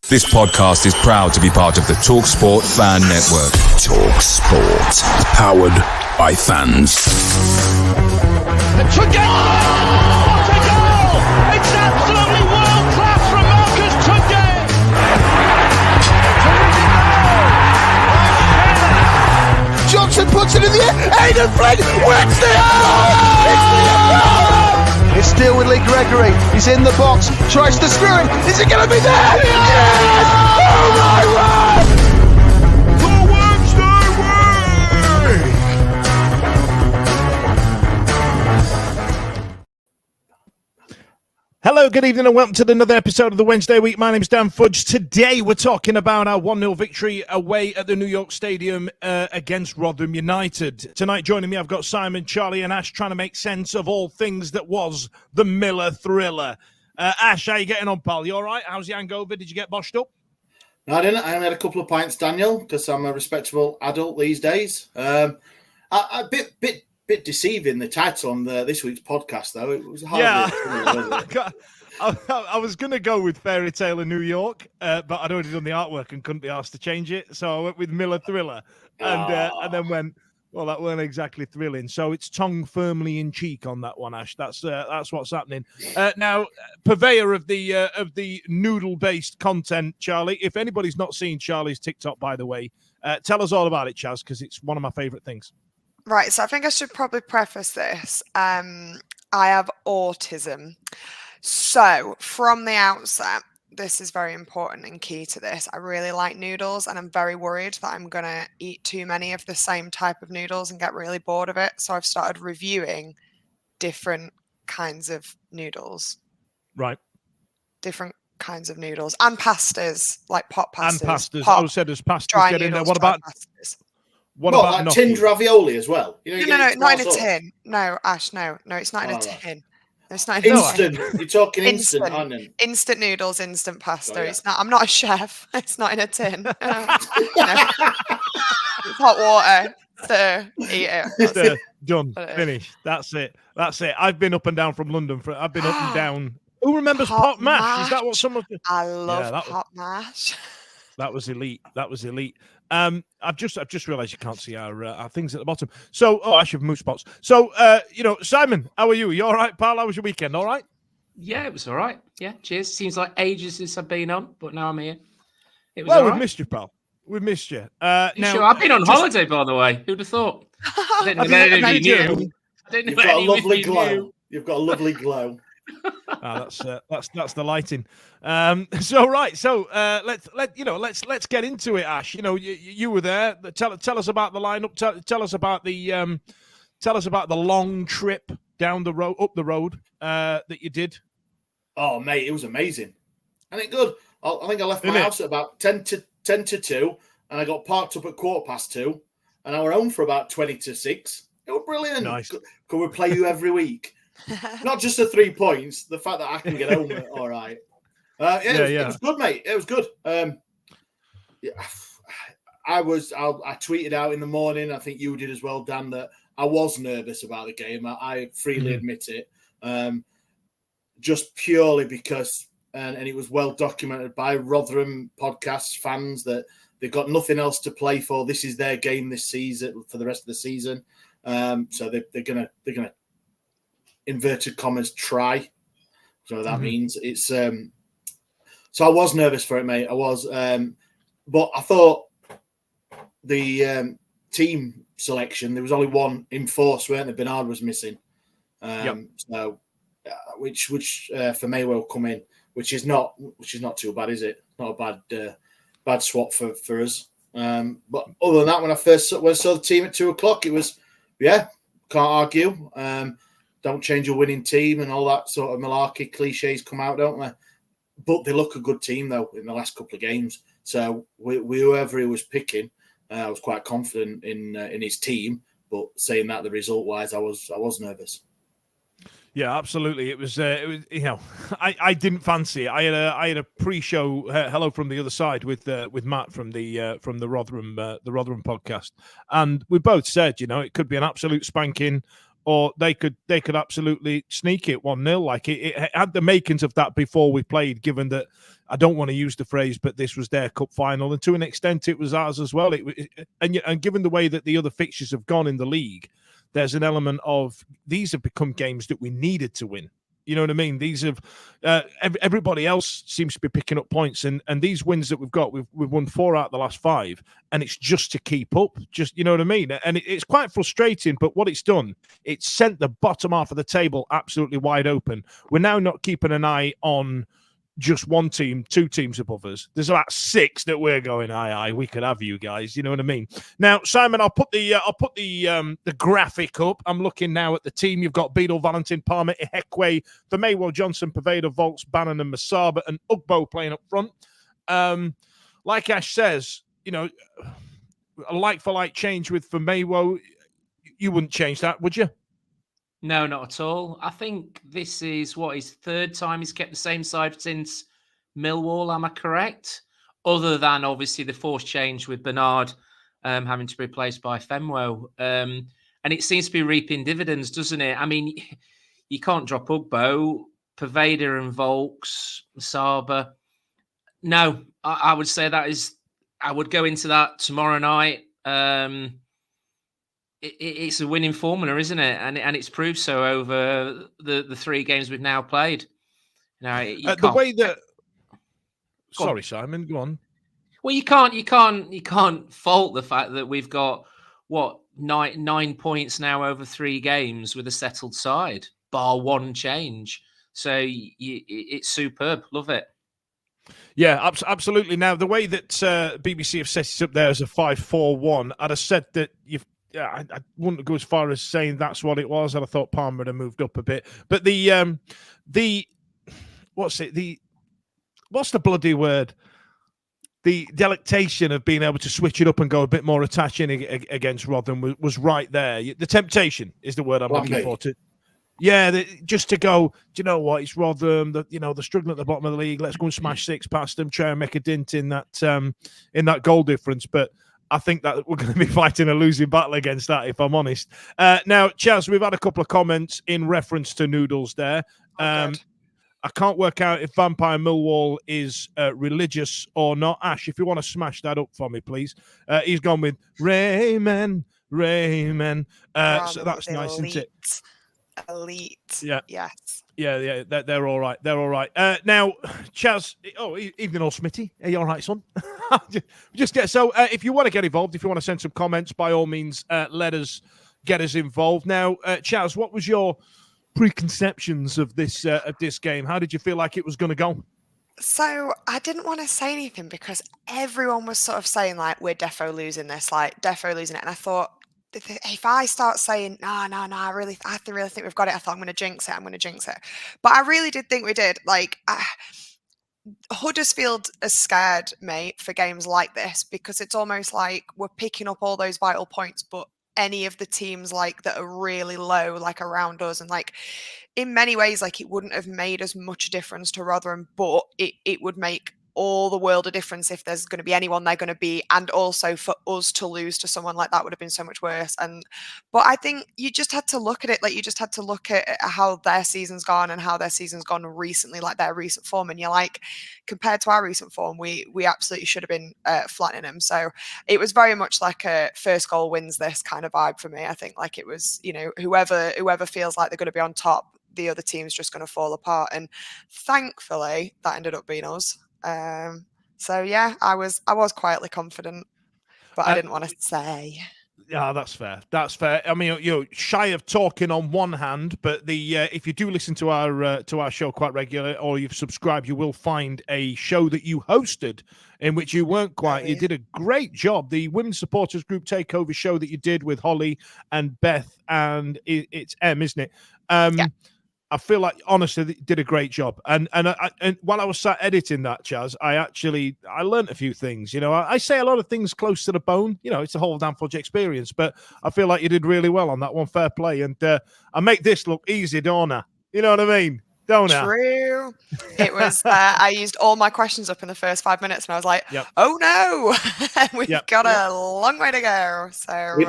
This podcast is proud to be part of the TalkSport Fan Network. TalkSport. Powered by fans. What a goal! It's absolutely world class from Marcus Tunde! Johnson puts it in the air. Aidan Flynn wins the It's still with Lee Gregory. He's in the box. Tries to screw it. Is it going to be there? Yes! Oh my word! The Wednesday Week! Hello, good evening, and welcome to another episode of the Wednesday Week. My name's Dan Fudge. Today, we're talking about our 1-0 victory away at the New York Stadium against Rotherham United. Tonight, joining me, I've got Simon, Charlie, and Ash trying to make sense of all things that was the Miller thriller. Ash, how you getting on, pal? You all right? How's the hangover? Did you get boshed up? No, I didn't. I only had a couple of pints, Daniel, because I'm a respectable adult these days. A bit deceiving, the title on this week's podcast, though. It was hardly I was going to go with Fairy Tale of New York, but I'd already done the artwork and couldn't be asked to change it. So I went with Miller Thriller and then went, well, that weren't exactly thrilling. So it's tongue firmly in cheek on that one, Ash. That's what's happening. Now, purveyor of the noodle-based content, Charlie, if anybody's not seen Charlie's TikTok, by the way, tell us all about it, Chaz, because it's one of my favourite things. Right, so I think I should probably preface this. I have autism. So from the outset, this is very important and key to this. I really like noodles, and I'm very worried that I'm going to eat too many of the same type of noodles and get really bored of it. So I've started reviewing different kinds of noodles. Right. Different kinds of noodles and pastas, like pot pastas. And pastas. I said there's pastas. Dry Get in there. noodles, What about pastas. What about like gnocchi? tinned ravioli as well? You know, No, not in a tin. No, Ash, no, it's not in a tin. It's not in instant. You're talking instant, aren't you? Instant noodles, instant pasta. Oh, yeah. It's not. I'm not a chef. It's not in a tin. It's hot water. So eat it. Done. Finished. That's it. I've been up and down from London. I've been up and down. Who remembers pot mash? Is that what someone? I love pot mash. That was elite. I've just realised you can't see our things at the bottom. So, I should have moved spots. So, Simon, how are you? You all right, pal? How was your weekend? All right? Yeah, it was all right. Yeah, cheers. Seems like ages since I've been on, but now I'm here. It was we've missed you, pal. We've missed you. Now, sure? I've been on holiday, by the way. Whould have thought? I didn't know any of you knew. You've got a lovely glow. You've got a lovely glow. That's the lighting. Let's get into it, Ash. You know, you were there. Tell us about the lineup. Tell us about the long trip up the road that you did. Oh, mate, it was amazing. I think good. I think I left my house at about 10 to 2, and I got parked up at 2:15, and I were home for about 20 to 6. It was brilliant. Nice. Could we play you every week? Not just the 3 points, the fact that I can get home all right. It was good, mate. It was good. I tweeted out in the morning, I think you did as well, Dan, that I was nervous about the game. I freely admit it. Just purely because, and it was well documented by Rotherham podcast fans, that they've got nothing else to play for. This is their game this season for the rest of the season. So they're gonna inverted commas try. So that means it's so I was nervous for it, mate. I was but I thought the team selection, there was only one in force, weren't there? Bernard was missing. So which for me will come in, which is not too bad, is it? Not a bad swap for us. But other than that, when I saw the team at 2:00, it was can't argue. Don't change a winning team and all that sort of malarkey cliches come out, don't they? But they look a good team, though, in the last couple of games. So whoever he was picking, I was quite confident in his team. But saying that, the result-wise, I was nervous. Yeah, absolutely. It was I didn't fancy it. I had a pre-show hello from the other side with Matt from the Rotherham podcast, and we both said, it could be an absolute spanking, or they could absolutely sneak it 1-0. Like it had the makings of that before we played, given that I don't want to use the phrase, but this was their cup final, and to an extent it was ours as well. And given the way that the other fixtures have gone in the league, there's an element of these have become games that we needed to win. You know what I mean? These have everybody else seems to be picking up points, and these wins that we've got, we've won 4 out of the last 5, and it's just to keep up. Just, you know what I mean? And it's quite frustrating. But what it's done, it's sent the bottom half of the table absolutely wide open. We're now not keeping an eye on just one team, 2 teams above us. There's about 6 that we're going, aye, we could have you guys. You know what I mean? Now, Simon, I'll put the graphic up. I'm looking now at the team. You've got Beadle, Valentin, Palmer, Ihekwe, Vermeerwell, Johnson, Poveda, Volks, Bannon, and Masaba, and Ugbo playing up front. Like Ash says, you know, a like-for-like change with Vermeerwell, you wouldn't change that, would you? No, not at all. I think this is what his 3rd time he's kept the same side since Millwall. Am I correct? Other than obviously the forced change with Bernard having to be replaced by Femwo. And it seems to be reaping dividends, doesn't it? I mean, you can't drop Ugbo, Poveda and Volks, Saba. No, I would say that is, I would go into that tomorrow night. It's a winning formula, isn't it? And it's proved so over the 3 games we've now played. Now, the way that. Sorry, Simon, go on. Well, you can't fault the fact that we've got what 9 points now over 3 games with a settled side, bar 1 change. So it's superb. Love it. Yeah, absolutely. Now, the way that BBC have set it up there as a 5-4-1, I'd have said that I wouldn't go as far as saying that's what it was. And I thought Palmer had moved up a bit. But what's the bloody word? The delectation of being able to switch it up and go a bit more attaching against Rotherham was right there. The temptation is the word I'm looking for. Just to go, do you know what? It's Rotherham. They're struggling at the bottom of the league. Let's go and smash 6 past them, try and make a dent in that goal difference. But I think that we're going to be fighting a losing battle against that, if I'm honest. Now, Chaz, we've had a couple of comments in reference to Noodles there. I can't work out if Vampire Millwall is religious or not. Ash, if you want to smash that up for me, please. He's gone with Rayman. So that's nice, isn't it? Elite. Yeah. Yes. Yeah, they're all right. They're all right. Now, Chaz, evening all Smitty. Are you all right, son? So if you want to get involved, if you want to send some comments, by all means, get us involved. Now, Chaz, what was your preconceptions of this game? How did you feel like it was going to go? So I didn't want to say anything because everyone was sort of saying like, we're defo losing this, like defo losing it. And I thought, if I start saying, no, I really think we've got it, I thought I'm going to jinx it. But I really did think we did. Like, Huddersfield is scared me for games like this because it's almost like we're picking up all those vital points, but any of the teams like that are really low, like around us, and like in many ways, like it wouldn't have made as much difference to Rotherham, but it would make all the world a difference if there's going to be anyone they're going to be, and also for us to lose to someone like that would have been so much worse. But I think you just had to look at it, like you just had to look at how their season's gone and how their season's gone recently, like their recent form, and you're like, compared to our recent form, we absolutely should have been flattening them. So it was very much like a first goal wins this kind of vibe for me. I think like it was, whoever feels like they're going to be on top, the other team's just going to fall apart, and thankfully that ended up being us. So yeah, I was quietly confident, but I didn't want to say. Yeah, that's fair. I mean, shy of talking on one hand, but if you do listen to our show quite regularly, or you've subscribed, you will find a show that you hosted in which you weren't quiet. You did a great job. The Women's Supporters Group Takeover show that you did with Holly and Beth, and it's M, isn't it? Yeah. I feel like, honestly, they did a great job. And while I was sat editing that, Chaz, I learned a few things. I say a lot of things close to the bone. It's a whole damn Fudge experience. But I feel like you did really well on that one. Fair play. And I make this look easy, don't I? You know what I mean? Don't I? True. It was, I used all my questions up in the first 5 minutes, and I was like, oh no, we've got a long way to go. So we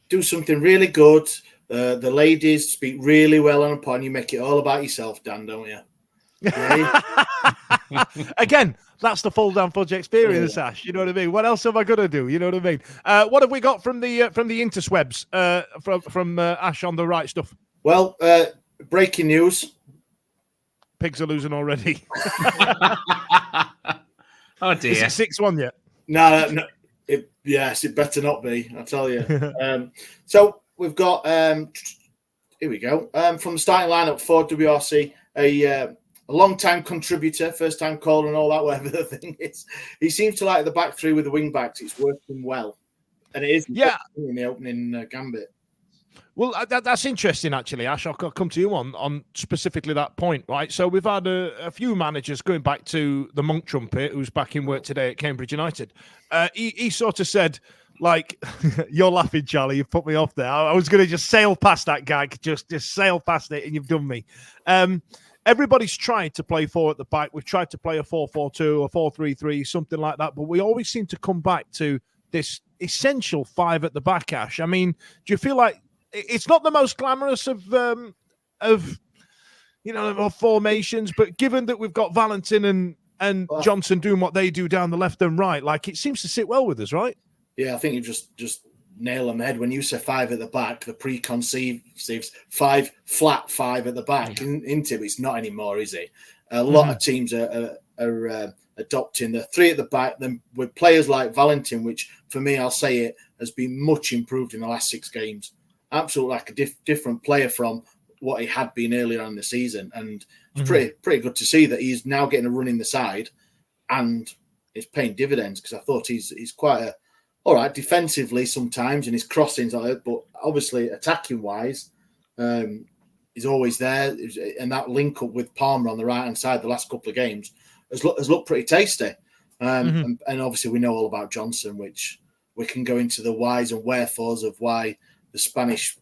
do something really good. The ladies speak really well on a pod. You make it all about yourself, Dan, don't you? Again, that's the full down Fudge experience, Ash. You know what I mean? What else am I gonna do? You know what I mean? What have we got from the interwebs? From Ash on the right stuff. Well, breaking news: pigs are losing already. Oh dear! Is it 6-1 yet? No. Yes, it better not be. I tell you. So we've got. Here we go. From the starting lineup for WRC, a long-time contributor, first-time caller, and all that. Whatever the thing is, he seems to like the back three with the wing backs. It's working well, and it is. Yeah. In the opening gambit. Well, that's interesting, actually, Ash. I'll come to you on specifically that point, right? So we've had a few managers going back to the Monk Trumpet, who's back in work today at Cambridge United. He sort of said, like, you're laughing, Charlie. You put me off there. I was going to just sail past that gag, just sail past it, and you've done me. Everybody's tried to play 4 at the back. We've tried to play a 4-4-2, a 4-3-3, something like that, but we always seem to come back to this essential 5 at the back, Ash. I mean, do you feel like it's not the most glamorous of formations, but given that we've got Valentin and Johnson doing what they do down the left and right, like it seems to sit well with us, right? Yeah, I think you just nail on the head when you say 5 at the back. The preconceived 5 flat 5 at the back. Into it's not anymore, is it? A lot of teams are adopting the 3 at the back. Then with players like Valentin, which for me, I'll say it has been much improved in the last 6 games. Absolutely like a different player from what he had been earlier on in the season, and it's pretty good to see that he's now getting a run in the side, and it's paying dividends because I thought he's quite all right defensively sometimes in his crossings, but obviously attacking wise, he's always there, and that link up with Palmer on the right hand side the last couple of games has looked pretty tasty, and obviously we know all about Johnson, which we can go into the whys and wherefores of why the Spanish,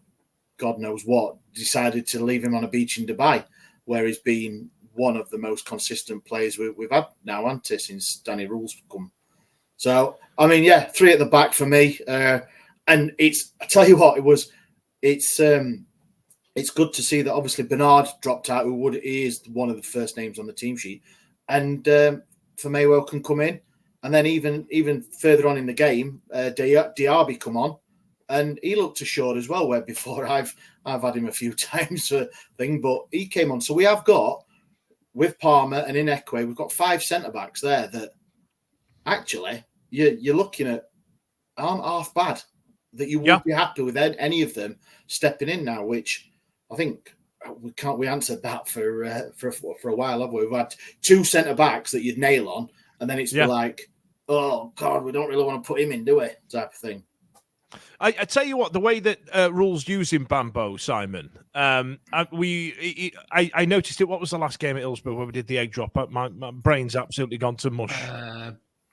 God knows what, decided to leave him on a beach in Dubai, where he's been one of the most consistent players we've had now, hasn't he, since Danny Rule's come. So, I mean, 3 at the back for me. And I tell you what, it's good to see that obviously Bernard dropped out, he is one of the first names on the team sheet. And Famewo can come in. And then even further on in the game, Diaby come on. And he looked assured as well, where before I've had him a few times for thing, but he came on. So we have got, with Palmer and in Ekwe, we've got 5 centre-backs there that actually you're looking at aren't half bad, that you would be happy with any of them stepping in now, which I think we answered that for a while, have we? We've had 2 centre-backs that you'd nail on, and then it's like, oh, God, we don't really want to put him in, do we? Type of thing. I tell you what, the way that Rule's using Bambo, Simon, I noticed it. What was the last game at Hillsborough where we did the egg drop? My brain's absolutely gone to mush.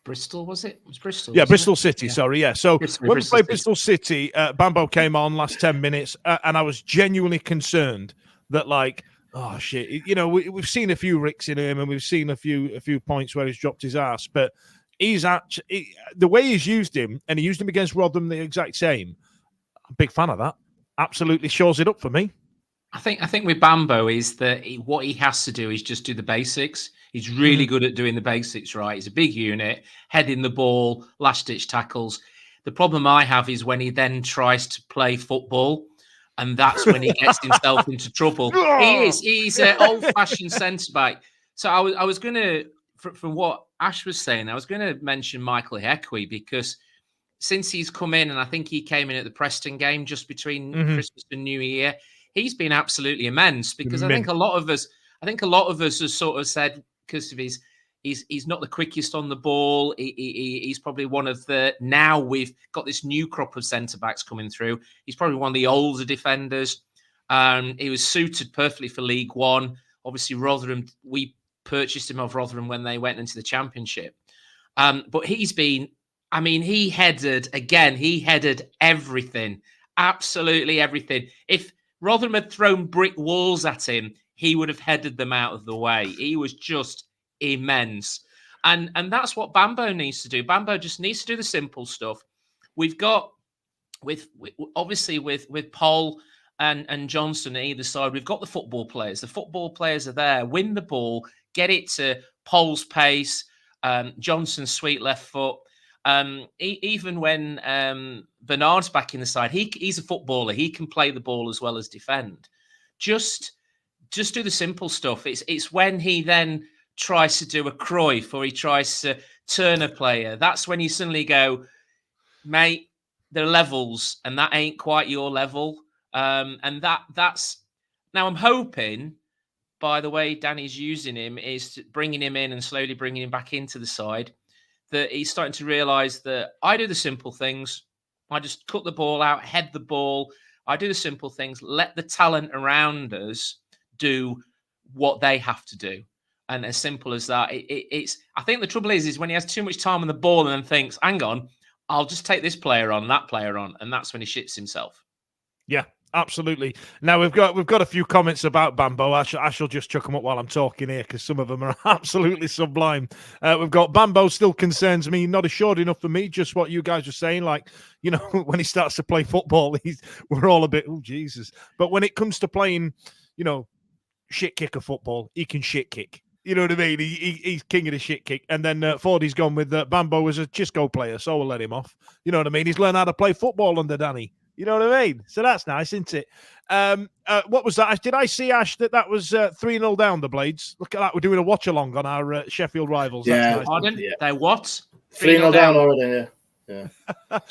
Bristol, was it? It was Bristol. Yeah, Bristol City, sorry. Yeah. So when we played Bristol City, Bambo came on last 10 minutes, and I was genuinely concerned that, like, oh, shit. You know, we've seen a few ricks in him, and we've seen a few points where he's dropped his ass, but he's actually, the way he's used him, and he used him against Rotherham the exact same. I'm a big fan of that. Absolutely shores it up for me. I think with Bambo is that what he has to do is just do the basics. He's really good at doing the basics, right? He's a big unit, heading the ball, last-ditch tackles. The problem I have is when he then tries to play football, and that's when he gets himself into trouble. He's an old-fashioned centre-back. So I was going to, from what Ash was saying, I was going to mention Michael Ekwe, because since he's come in, and I think he came in at the Preston game just between Christmas and New Year, he's been absolutely immense, because I think a lot of us have sort of said, because of he's not the quickest on the ball. He's probably one of the, now we've got this new crop of centre-backs coming through. He's probably one of the older defenders. He was suited perfectly for League One. Obviously, Rotherham, we purchased him off Rotherham when they went into the Championship. But he's been, I mean, he headed everything, absolutely everything. If Rotherham had thrown brick walls at him, he would have headed them out of the way. He was just immense. And that's what Bambo needs to do. Bambo just needs to do the simple stuff. We've got, with Paul and Johnson on either side. We've got the football players. The football players are there. Win the ball, get it to Pole's pace, Johnson's sweet left foot. Even when Bernard's back in the side, he's a footballer. He can play the ball as well as defend. Just do the simple stuff. It's when he then tries to do a Cruyff or he tries to turn a player. That's when you suddenly go, mate, there are levels, and that ain't quite your level. And that's now I'm hoping, by the way Danny's using him, is bringing him in and slowly bringing him back into the side, that he's starting to realise that I do the simple things. I just cut the ball out, head the ball. I do the simple things. Let the talent around us do what they have to do. And as simple as that, it's. I think the trouble is when he has too much time on the ball and then thinks, hang on, I'll just take this player on, that player on, and that's when he shits himself. Yeah, absolutely. Now we've got a few comments about Bambo. I shall just chuck them up while I'm talking here because some of them are absolutely sublime. We've got Bambo still concerns me, not assured enough for me. Just what you guys are saying, like, you know, when he starts to play football, we're all a bit, oh Jesus. But when it comes to playing, you know, shit kicker football, he can shit kick. You know what I mean? He's king of the shit kick. And then Fordy's gone with Bambo as a Chisco player, so we'll let him off. You know what I mean? He's learned how to play football under Danny. You know what I mean? So that's nice, isn't it? What was that? Did I see, Ash, that was 3-0 down the Blades? Look at that. We're doing a watch-along on our Sheffield rivals. Yeah. That's nice. Pardon? Yeah. They what? 3-0 down already, yeah.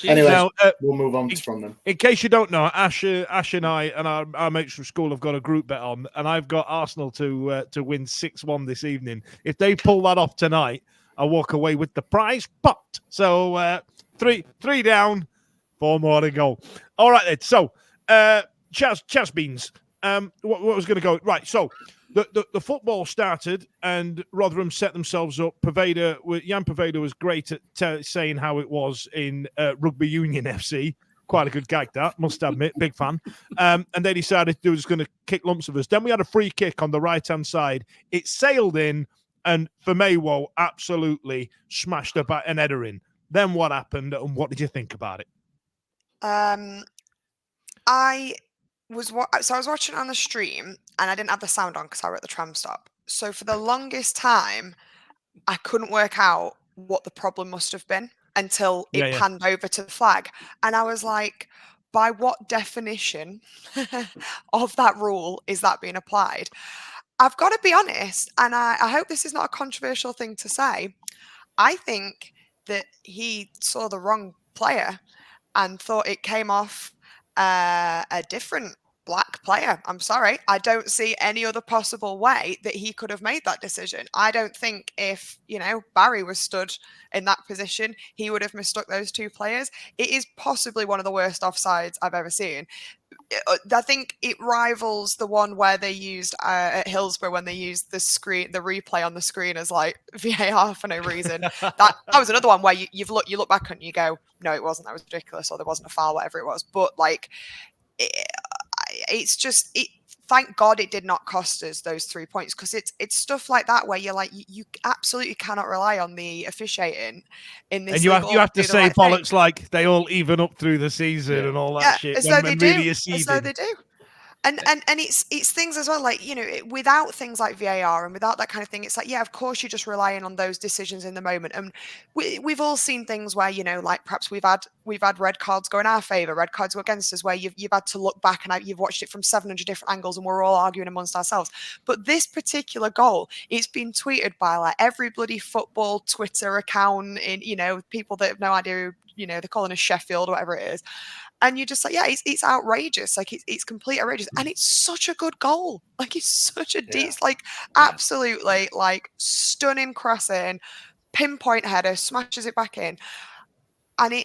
Anyway, Now, we'll move on from them. In case you don't know, Ash and I and our mates from school have got a group bet on, and I've got Arsenal to win 6-1 this evening. If they pull that off tonight, I'll walk away with the prize pot. So 3 down, 4 more to go. All right, then. So Chas Beans, what was going to go right? So the football started, and Rotherham set themselves up. Jan Poveda was great at saying how it was in Rugby Union FC. Quite a good gag, that, must admit. Big fan. And they decided they were just going to kick lumps of us. Then we had a free kick on the right-hand side. It sailed in, and Famewo absolutely smashed an header in. Then what happened, and what did you think about it? I was watching it on the stream, and I didn't have the sound on because I were at the tram stop. So for the longest time, I couldn't work out what the problem must have been until it panned over to the flag. And I was like, by what definition of that rule is that being applied? I've got to be honest, and I hope this is not a controversial thing to say. I think that he saw the wrong player and thought it came off a different black player. I'm sorry. I don't see any other possible way that he could have made that decision. I don't think if, Barry was stood in that position, he would have mistook those two players. It is possibly one of the worst offsides I've ever seen. I think it rivals the one where they used at Hillsborough when they used the replay on the screen as like VAR for no reason. that was another one where you look back and you go, no, it wasn't. That was ridiculous, or there wasn't a foul, whatever it was. But like, it's just it. Thank God it did not cost us those 3 points, because it's stuff like that where you're like, you absolutely cannot rely on the officiating in this. And you have to say bollocks like they all even up through the season and all that shit. As though they do. And it's things as well, like, without things like VAR and without that kind of thing, it's like, yeah, of course you're just relying on those decisions in the moment. And we've all seen things where, like perhaps we've had red cards go in our favour, red cards go against us, where you've had to look back and you've watched it from 700 different angles and we're all arguing amongst ourselves. But this particular goal, it's been tweeted by like every bloody football Twitter account in, people that have no idea, they're calling us Sheffield or whatever it is. And you're just like, yeah, it's outrageous. Like it's complete outrageous. And it's such a good goal. Like it's such a it's like absolutely like stunning crossing, pinpoint header, smashes it back in. I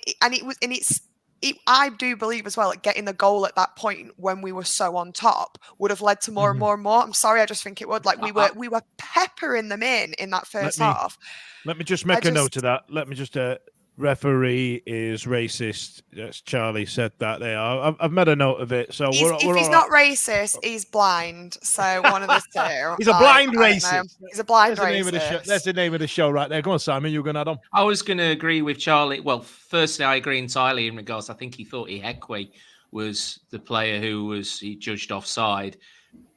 do believe as well that getting the goal at that point when we were so on top would have led to more and more and more. I'm sorry, I just think it would. Like we were peppering them in that first half. Let me just make a note of that. Let me just referee is racist. Yes, Charlie said that there. I've made a note of it. So if he's not racist, he's blind. So one of the two. He's a blind racist. He's a blind racist. That's the name of the show right there. Go on, Simon. You're going to add on. I was going to agree with Charlie. Well, firstly, I agree entirely in regards. I think he thought he had Quay, was the player who he judged offside.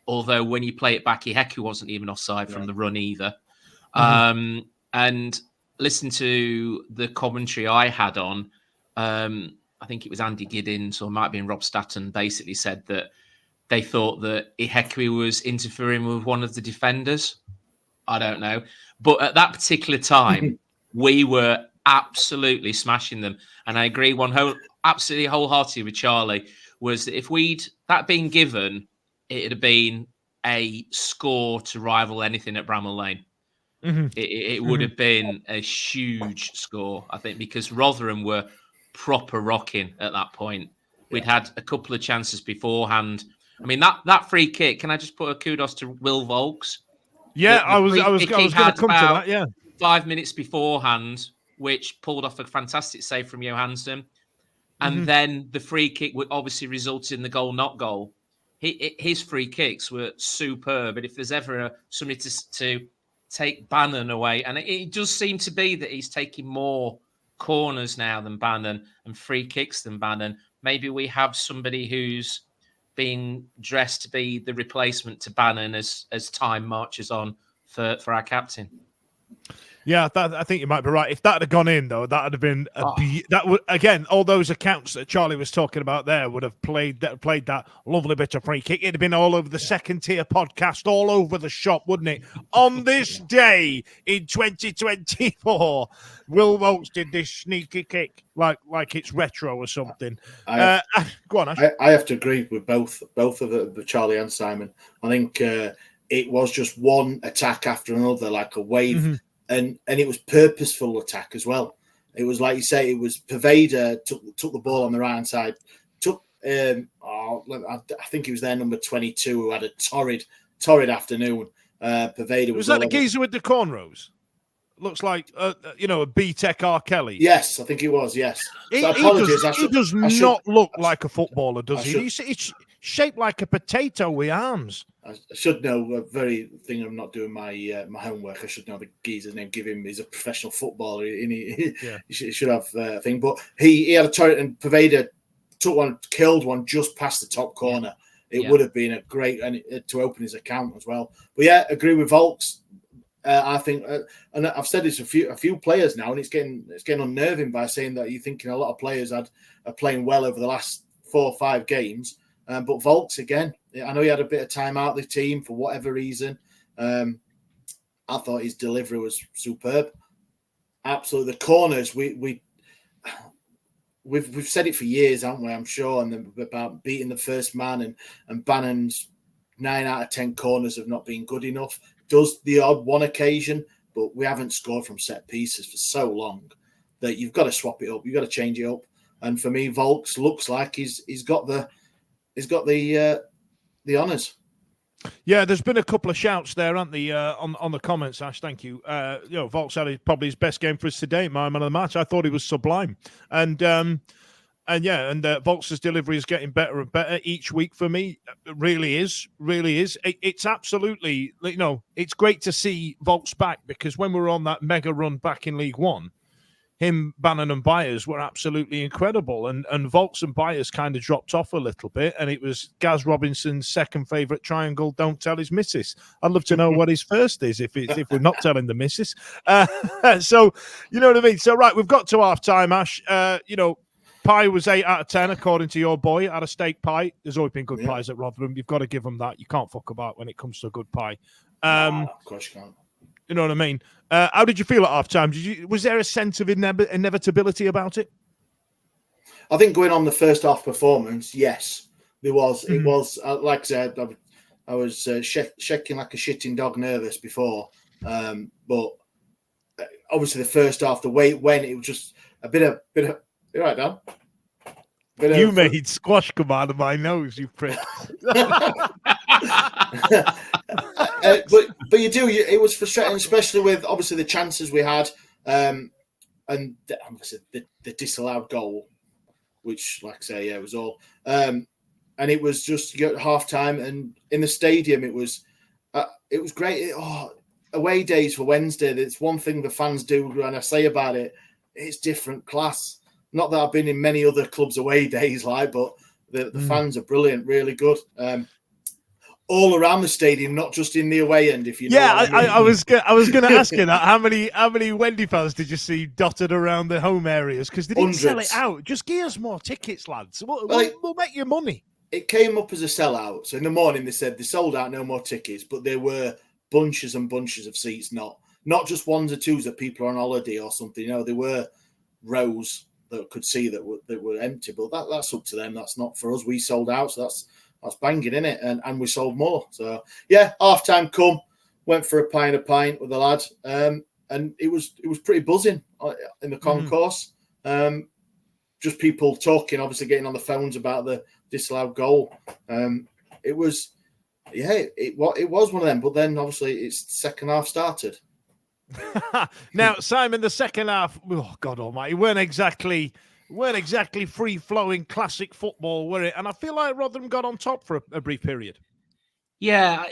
Although when you play it back, Ickys wasn't even offside from the run either. And listen to the commentary I had on. I think it was Andy Giddins or it might have been Rob Statton basically said that they thought that Ickys was interfering with one of the defenders. I don't know. But at that particular time, we were absolutely smashing them. And I agree absolutely wholeheartedly with Charlie, was that if that been given, it'd have been a score to rival anything at Bramall Lane. It would have been a huge score, I think, because Rotherham were proper rocking at that point. We'd had a couple of chances beforehand. I mean, that free kick, can I just put a kudos to Will Volks? Yeah, I was going to come to that, yeah. 5 minutes beforehand, which pulled off a fantastic save from Johansson. And then the free kick would obviously result in the goal, not goal. His free kicks were superb. And if there's ever somebody to take Bannon away, and it does seem to be that he's taking more corners now than Bannon and free kicks than Bannon. Maybe we have somebody who's being dressed to be the replacement to Bannon as time marches on for our captain. Yeah, I think you might be right. If that had gone in, though, that would have been that would again. All those accounts that Charlie was talking about there would have played that lovely bit of free kick. It'd have been all over the Second Tier podcast, all over the shop, wouldn't it? On this day in 2024, Will Volks did this sneaky kick like it's retro or something. Go on, Ash. I have to agree with both of the Charlie and Simon. I think it was just one attack after another, like a wave. And it was purposeful attack as well. It was like you say, it was Pervader took the ball on the right hand side. I think it was their number 22 who had a torrid afternoon. Pervader was that the geezer with the cornrows? Looks like a B-Tech R. Kelly. Yes, I think it was. Yes. He does not look like a footballer, does he? He's shaped like a potato with arms. I should know a very thing. I'm not doing my my homework. I should know the geezer's name. Give him. He's a professional footballer. He should have a thing. But he had a turret and Pervader killed one just past the top corner. It would have been a great to open his account as well. But yeah, agree with Volks. I think, and I've said this to a few players now, and it's getting unnerving by saying that you're thinking a lot of players are playing well over the last 4 or 5 games. But Volks again, I know he had a bit of time out of the team for whatever reason. I thought his delivery was superb. Absolutely, the corners we've said it for years, haven't we? I'm sure, and about beating the first man and Bannon's 9 out of 10 corners have not been good enough. Does the odd one occasion, but we haven't scored from set pieces for so long that you've got to swap it up. You've got to change it up. And for me, Volks looks like he's got the honours. Yeah, there's been a couple of shouts there, aren't there, on the comments, Ash? Thank you. Volks had probably his best game for us today, my man of the match. I thought he was sublime. And Volks' delivery is getting better and better each week for me. It really is. It's absolutely, it's great to see Volks back, because when we were on that mega run back in League One, him, Bannon and Byers were absolutely incredible. And Volks and Byers kind of dropped off a little bit. And it was Gaz Robinson's second favourite triangle, don't tell his missus. I'd love to know what his first is if we're not telling the missus. So, you know what I mean? So, right, we've got to half-time, Ash. Pie was 8 out of 10, according to your boy. Had a steak pie. There's always been good pies at Rotherham. You've got to give them that. You can't fuck about when it comes to a good pie. Of course you can't. You know what I mean? How did you feel at half-time? Was there a sense of inevitability about it? I think going on the first half performance, yes, there was. It was, like I said, I was shaking like a shitting dog nervous before. But obviously the first half, the way it went, it was just a bit of you right, Dan? You made squash come out of my nose, you prick. But you do. It was frustrating, especially with obviously the chances we had, and obviously the disallowed goal, which, like I say, it was all. And it was just you got half time, and in the stadium, it was great. Away days for Wednesday. That's one thing the fans do, and I say about it. It's different class. Not that I've been in many other clubs away days, but The fans are brilliant, really good. All around the stadium, not just in the away end. If you know what I mean. I was going to ask you that. How many Wendy fans did you see dotted around the home areas? Because they didn't sell it out. Just give us more tickets, lads. We'll make you money. It came up as a sellout. So in the morning they said they sold out, no more tickets, but there were bunches and bunches of seats, not just ones or twos that people are on holiday or something. You know, there were rows that could see that were empty, but that's up to them. That's not for us. We sold out, so that's banging, in it, and we sold more. So yeah, half time come, went for a pint with the lad, and it was pretty buzzing in the concourse. Just people talking, obviously getting on the phones about the disallowed goal. It was one of them. But then obviously it's second half started. Now, Simon, the second half, oh God Almighty, weren't exactly free flowing classic football, were it? And I feel like Rotherham got on top for a brief period. Yeah,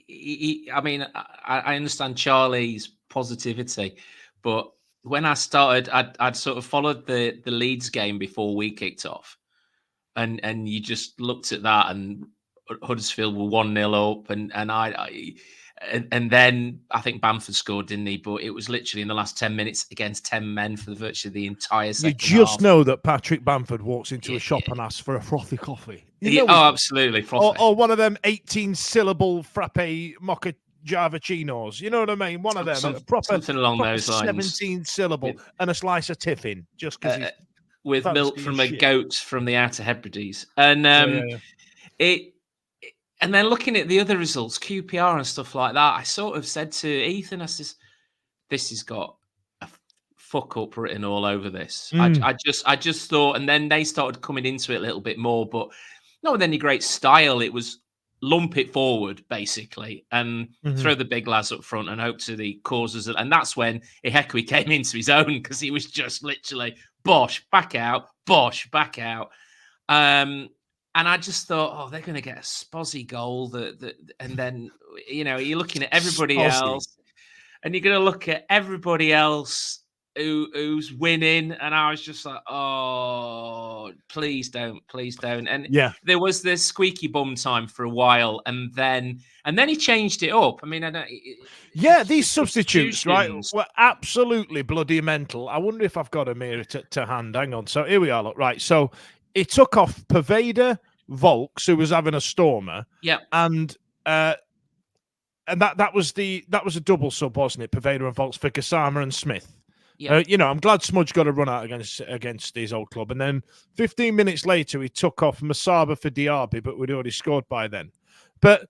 I mean, I understand Charlie's positivity, but when I started, I'd sort of followed the Leeds game before we kicked off, and you just looked at that, and Huddersfield were 1-0 up, and then I think Bamford scored, didn't he? But it was literally in the last 10 minutes against 10 men for virtually the entire second half. You just know that Patrick Bamford walks into a shop and asks for a frothy coffee. Absolutely. Frothy. Or one of them 18-syllable frappe mocha Javachinos. You know what I mean? One of them. Something along those lines. 17-syllable and a slice of tiffin. Just because with milk from a goat from the Outer Hebrides. And and then looking at the other results, QPR and stuff like that, I sort of said to Ethan, I says, this has got a fuck up written all over this. I just thought, and then they started coming into it a little bit more, but not with any great style. It was lump it forward, basically, and throw the big lads up front and hope to the causes. And that's when Ickys came into his own, because he was just literally bosh, back out, bosh, back out. And I just thought, they're going to get a spozzy goal. And then, you're looking at everybody else, and you're going to look at everybody else who's winning. And I was just like, please don't. And there was this squeaky bum time for a while, and then he changed it up. I mean, these substitutions, right, were absolutely bloody mental. I wonder if I've got a mirror to hand. Hang on. So here we are. Look, right. So it took off Pervader, Volks, who was having a stormer. Yeah. And that was a double sub, wasn't it? Pervader and Volks for Gassama and Smith. Yeah. I'm glad Smudge got a run out against his old club. And then 15 minutes later, he took off Masaba for Diaby, but we'd already scored by then. But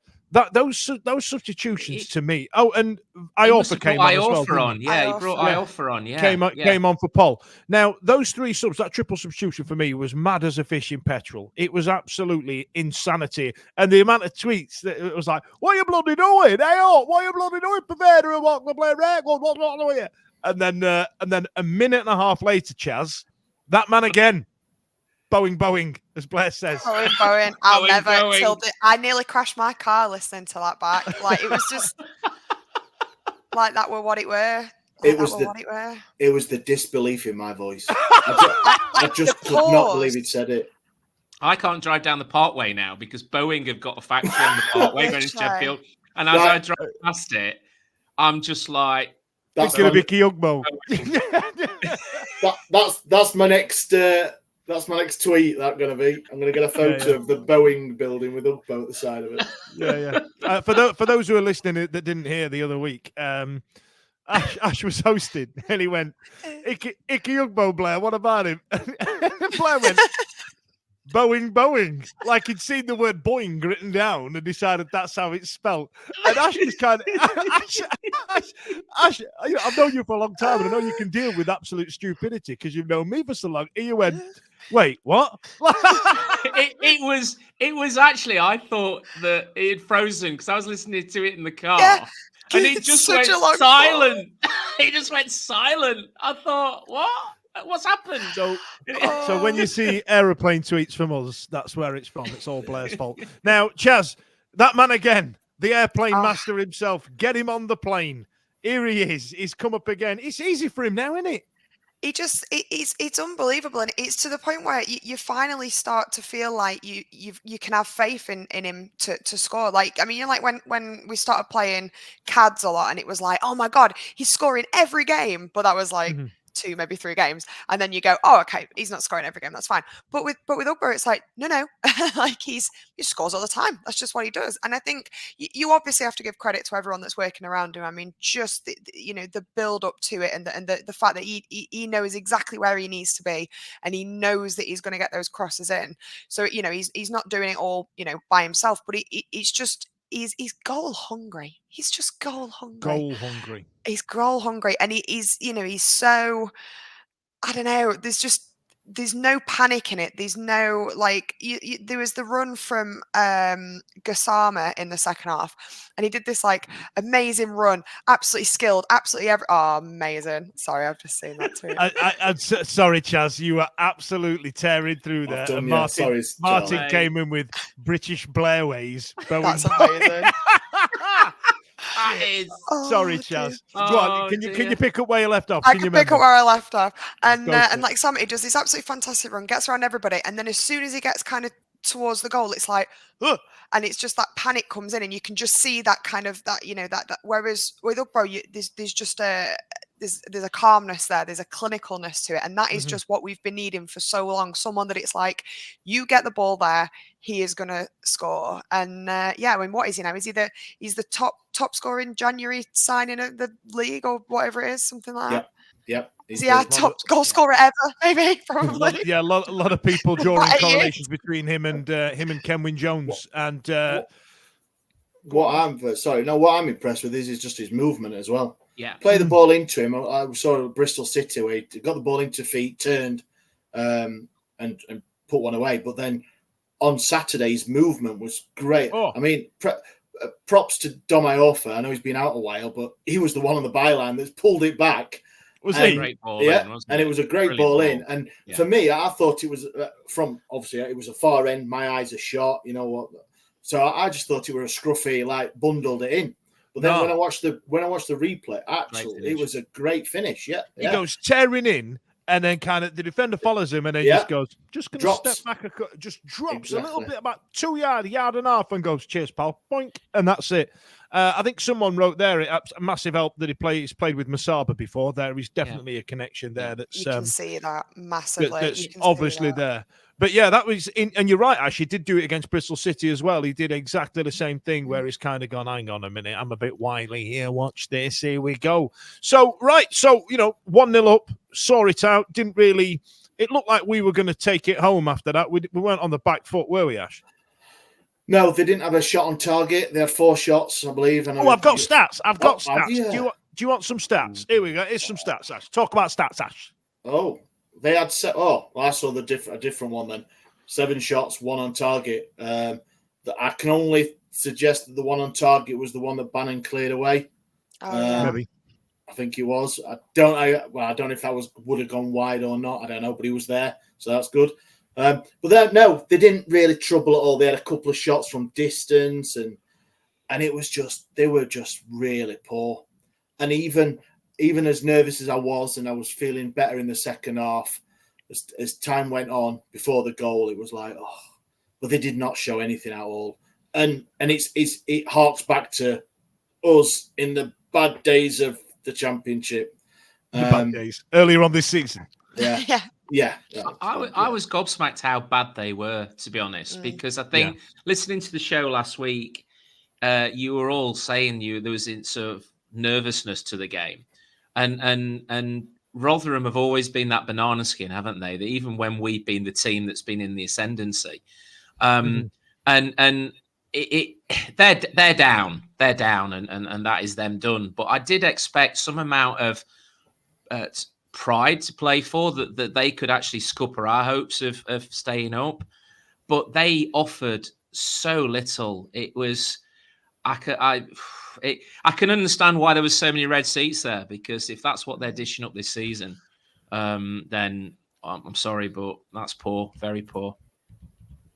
those substitutions to me. Oh, and Iorfa came on as well. He brought Iorfa on. Yeah, came on for Paul. Now those three subs, that triple substitution for me was mad as a fish in petrol. It was absolutely insanity, and the amount of tweets that it was like, "What are you bloody doing? Hey, what are you bloody doing, Pavetta? And what play record? What's not doing?" And then a minute and a half later, Chaz, that man again. Boeing, as Blair says. Boeing. I'll never. I nearly crashed my car listening to that back. Like, it was just like that were what it were. It was the disbelief in my voice. I just could not believe he'd said it. I can't drive down the Parkway now because Boeing have got a factory on the Parkway going to Sheffield. And as I drive past it, I'm just like, that's going to be Kyogbo. That's my next. That's my next tweet. That's going to be. I'm going to get a photo of the Boeing building with Ugbo at the side of it. Yeah. For those who are listening that didn't hear the other week, Ash was hosting, and he went, "Icky Ugbo, Blair. What about him?" And Blair went, "Boeing," like he'd seen the word "boing" written down and decided that's how it's spelled. And Ash was kind of Ash. I've known you for a long time, and I know you can deal with absolute stupidity because you've known me for so long. And you went, "Wait, what?" It was actually, I thought that it had frozen because I was listening to it in the car, and he just went silent. He just went silent. I thought, what? What's happened? So when you see aeroplane tweets from us, that's where it's from. It's all Blair's fault. Now, Chaz, that man again, the airplane master himself, get him on the plane. Here he is. He's come up again. It's easy for him now, isn't it? it's unbelievable, and it's to the point where you finally start to feel like you can have faith in him to score. Like, I mean, you know, like when we started playing CADS a lot, and it was like, oh my god, he's scoring every game, but that was like 2, maybe 3 games, and then you go, oh, okay, he's not scoring every game, that's fine. But with Ugbo, it's like, no, like he scores all the time. That's just what he does. And I think you obviously have to give credit to everyone that's working around him. I mean, just the build up to it, and the fact that he knows exactly where he needs to be, and he knows that he's going to get those crosses in. So he's not doing it all by himself, but he's just. He's goal hungry. He's just goal hungry. He's goal hungry, and he's so, I don't know. There's no panic in it. There's no like. There was the run from Gassama in the second half, and he did this like amazing run, absolutely skilled, absolutely amazing. Sorry, I've just seen that too. I'm sorry, Chaz, you were absolutely tearing through there. And Martin came in with British Blair ways. That's amazing. Sorry, Chaz. Go on. Can you pick up where you left off? I can pick up where I left off. And like Sam, he does this absolutely fantastic run, gets around everybody, and then as soon as he gets kind of towards the goal, it's like, ugh, and it's just that panic comes in, and you can just see that kind of that whereas with Ugbo, there's just there's a calmness there, there's a clinicalness to it, and that is just what we've been needing for so long. Someone that it's like, you get the ball there, he is gonna score. And I mean, what is he now? Is he he's the top scorer in January signing of the league or whatever it is, something like that? Yep. Is he our top goal scorer ever? Maybe, probably. A lot of people drawing correlations between him and Kenwyne Jones. And what I'm impressed with is just his movement as well. Yeah, play the ball into him. I saw Bristol City where he got the ball into feet, turned, and put one away. But then on Saturday's movement was great. I mean, props to Dom Iorfa. I know he's been out a while, but he was the one on the byline that's pulled it back. Was a great ball in, wasn't it? And it was a great ball in. And for me, I thought it was obviously it was a far end. My eyes are short, you know what? So I just thought it was a scruffy, like bundled it in. But then when I watched the replay, actually, it was a great finish. Yeah, he goes tearing in, and then kind of the defender follows him, and then just goes, just going to step back, just drops a little bit, about 2 yards, yard and a half, and goes, cheers, pal, boink, and that's it. I think someone wrote there, a massive help that he's played with Masaba before. There is definitely a connection there. That's you can see that massively. That's obviously there. But yeah, that was and you're right, Ash. He did do it against Bristol City as well. He did exactly the same thing where he's kind of gone, hang on a minute, I'm a bit wily here. Watch this. Here we go. So, 1-0 up, saw it out. Didn't really, it looked like we were going to take it home after that. We weren't on the back foot, were we, Ash? No, they didn't have a shot on target. They had 4 shots, I believe. And I've got stats. I've got stats. Do you want some stats? Here we go. Here's some stats, Ash. Talk about stats, Ash. Oh. They had I saw a different one then. 7 shots, 1 on target. I can only suggest that the 1 on target was the one that Bannon cleared away. Maybe. I think it was. I don't know if that would have gone wide or not. I don't know, but he was there, so that's good. But then they didn't really trouble at all. They had a couple of shots from distance, and it was they were just really poor. And even as nervous as I was, and I was feeling better in the second half, as time went on before the goal, it was like, but they did not show anything at all. And it harks back to us in the bad days of the Championship. The bad days earlier on this season. Yeah. I was gobsmacked how bad they were, to be honest, because I think listening to the show last week, you were all saying there was sort of nervousness to the game. And Rotherham have always been that banana skin, haven't they? That even when we've been the team that's been in the ascendancy, and they're down, and that is them done. But I did expect some amount of pride to play for, that they could actually scupper our hopes of staying up, but they offered so little. It was I can understand why there was so many red seats there, because if that's what they're dishing up this season, then I'm sorry, but that's poor, very poor.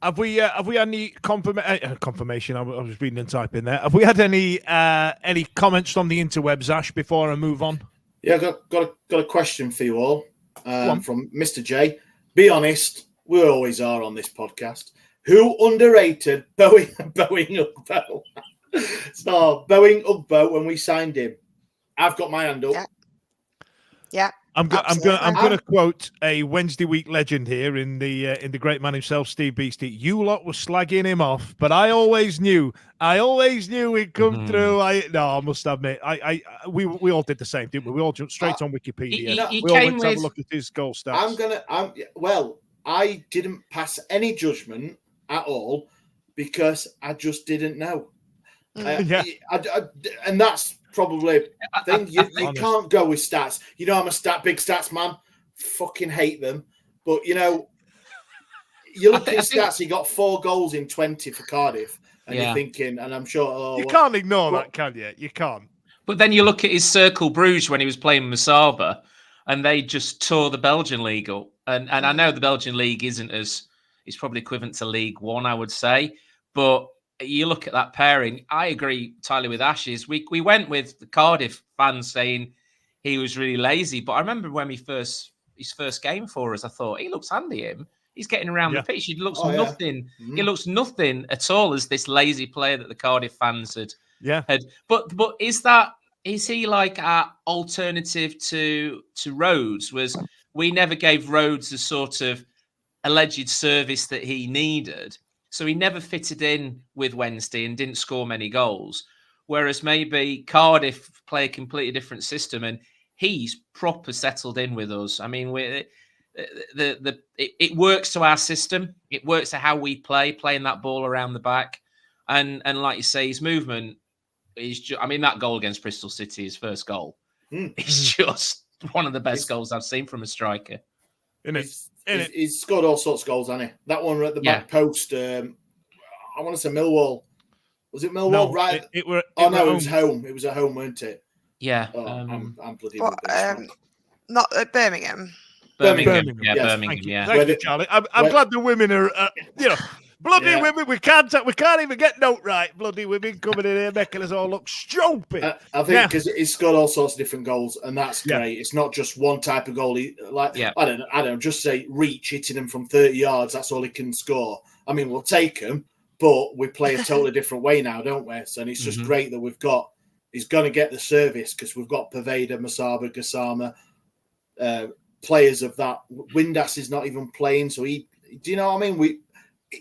Have we had any confirmation? I was reading and typing there. Have we had any comments from the interwebs, Ash, before I move on? Yeah, got a question for you all. from Mr. J. Be honest, we always are on this podcast. Who underrated Boeing Ugbo? So Boeing Ugbo when we signed him. I've got my hand up. Yeah. I'm going to quote a Wednesday week legend here in the great man himself, Steve Beastie. You lot were slagging him off, but I always knew he'd come through. I must admit, we all did the same, didn't we? We all jumped straight on Wikipedia. We all went to have a look at his goal stats. I didn't pass any judgment at all because I just didn't know. And that's probably a thing. You can't go with stats. You know, I'm a big stats man. Fucking hate them. But, you know, you look at his stats, he got 4 goals in 20 for Cardiff. And you're thinking, and I'm sure... you can't ignore that, can you? You can't. But then you look at his Cercle Bruges when he was playing Masaba, and they just tore the Belgian league up. And I know the Belgian league isn't as... It's probably equivalent to League One, I would say. But you look at that pairing, I agree entirely with Ashes. We went with the Cardiff fans saying he was really lazy. But I remember when his first game for us, I thought, he looks handy, him. He's getting around the pitch. He looks nothing. Yeah. He looks nothing at all as this lazy player that the Cardiff fans had. Yeah. But is he like our alternative to Rhodes? Was we never gave Rhodes the sort of alleged service that he needed. So he never fitted in with Wednesday and didn't score many goals. Whereas maybe Cardiff play a completely different system and he's proper settled in with us. I mean, it works to our system. It works to how we playing that ball around the back. And like you say, his movement is just, I mean, that goal against Bristol City, his first goal, is just one of the best goals I've seen from a striker. He's scored all sorts of goals, hasn't he? That one at the back post. I want to say Millwall. Was it Millwall? No, right? It was home. It was at home, weren't it? Yeah. I'm bloody. Not at Birmingham. Birmingham. Yeah. Thank you, Charlie. I'm glad the women are, bloody women. We can't even get note right. Bloody women coming in here making us all look stupid. I think because he's scored all sorts of different goals, and that's great. It's not just one type of goal. I don't know. Just say reach, hitting him from 30 yards. That's all he can score. I mean, we'll take him, but we play a totally different way now, don't we? So, and it's just great that we've got. He's going to get the service because we've got Paveda, Masaba, Gassama, players of that. Windass is not even playing, so do you know what I mean?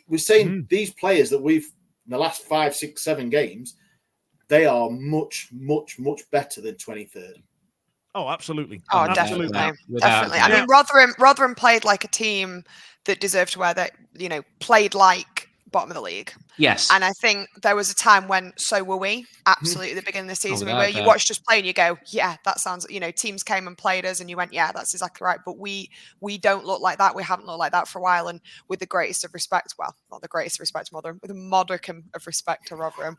We're saying these players that we've in the last 5, 6, 7 games, they are much, much, much better than 23rd. Oh, absolutely. Oh, absolutely. Definitely. I mean, Rotherham played like a team that deserved to wear that, played like bottom of the league. Yes. And I think there was a time when so were we. Absolutely at the beginning of the season, you watched us play and you go, yeah, that sounds, teams came and played us and you went, yeah, that's exactly right. But we don't look like that. We haven't looked like that for a while. And with the greatest of respect, well, not the greatest of respect to Rotherham, with a modicum of respect to Rotherham,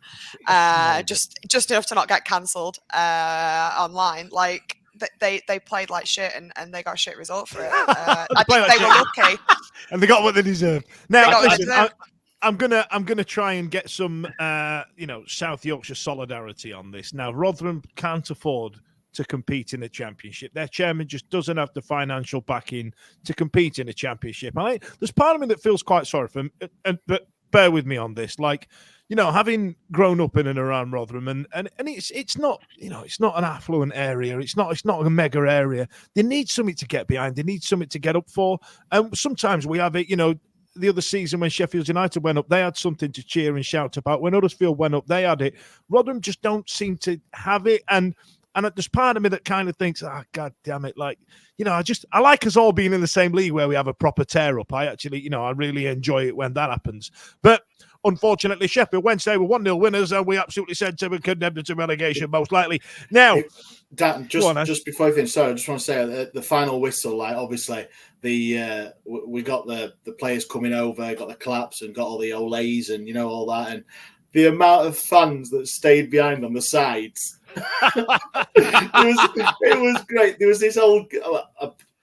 just enough to not get cancelled online. Like they played like shit and they got a shit result for it. I think they were lucky. And they got what they deserved. Now, listen, I'm gonna try and get some South Yorkshire solidarity on this. Now, Rotherham can't afford to compete in the Championship. Their chairman just doesn't have the financial backing to compete in the Championship. There's part of me that feels quite sorry for him, but bear with me on this. Like, having grown up in and around Rotherham, and it's not it's not an affluent area. It's not a mega area. They need something to get behind. They need something to get up for. And sometimes we have it. The other season when Sheffield United went up, they had something to cheer and shout about. When Huddersfield went up, they had it. Rotherham just don't seem to have it. And there's part of me that kind of thinks, God damn it. Like, I like us all being in the same league where we have a proper tear up. I actually, I really enjoy it when that happens. But unfortunately, Sheffield Wednesday were 1-0 winners, and we absolutely said to be condemned to relegation, most likely. Now, Dan, just before I finish, sorry, I just want to say the final whistle, like, obviously, we got the players coming over, got the claps and got all the olays and, all that. And the amount of fans that stayed behind on the sides, it was great. There was this old,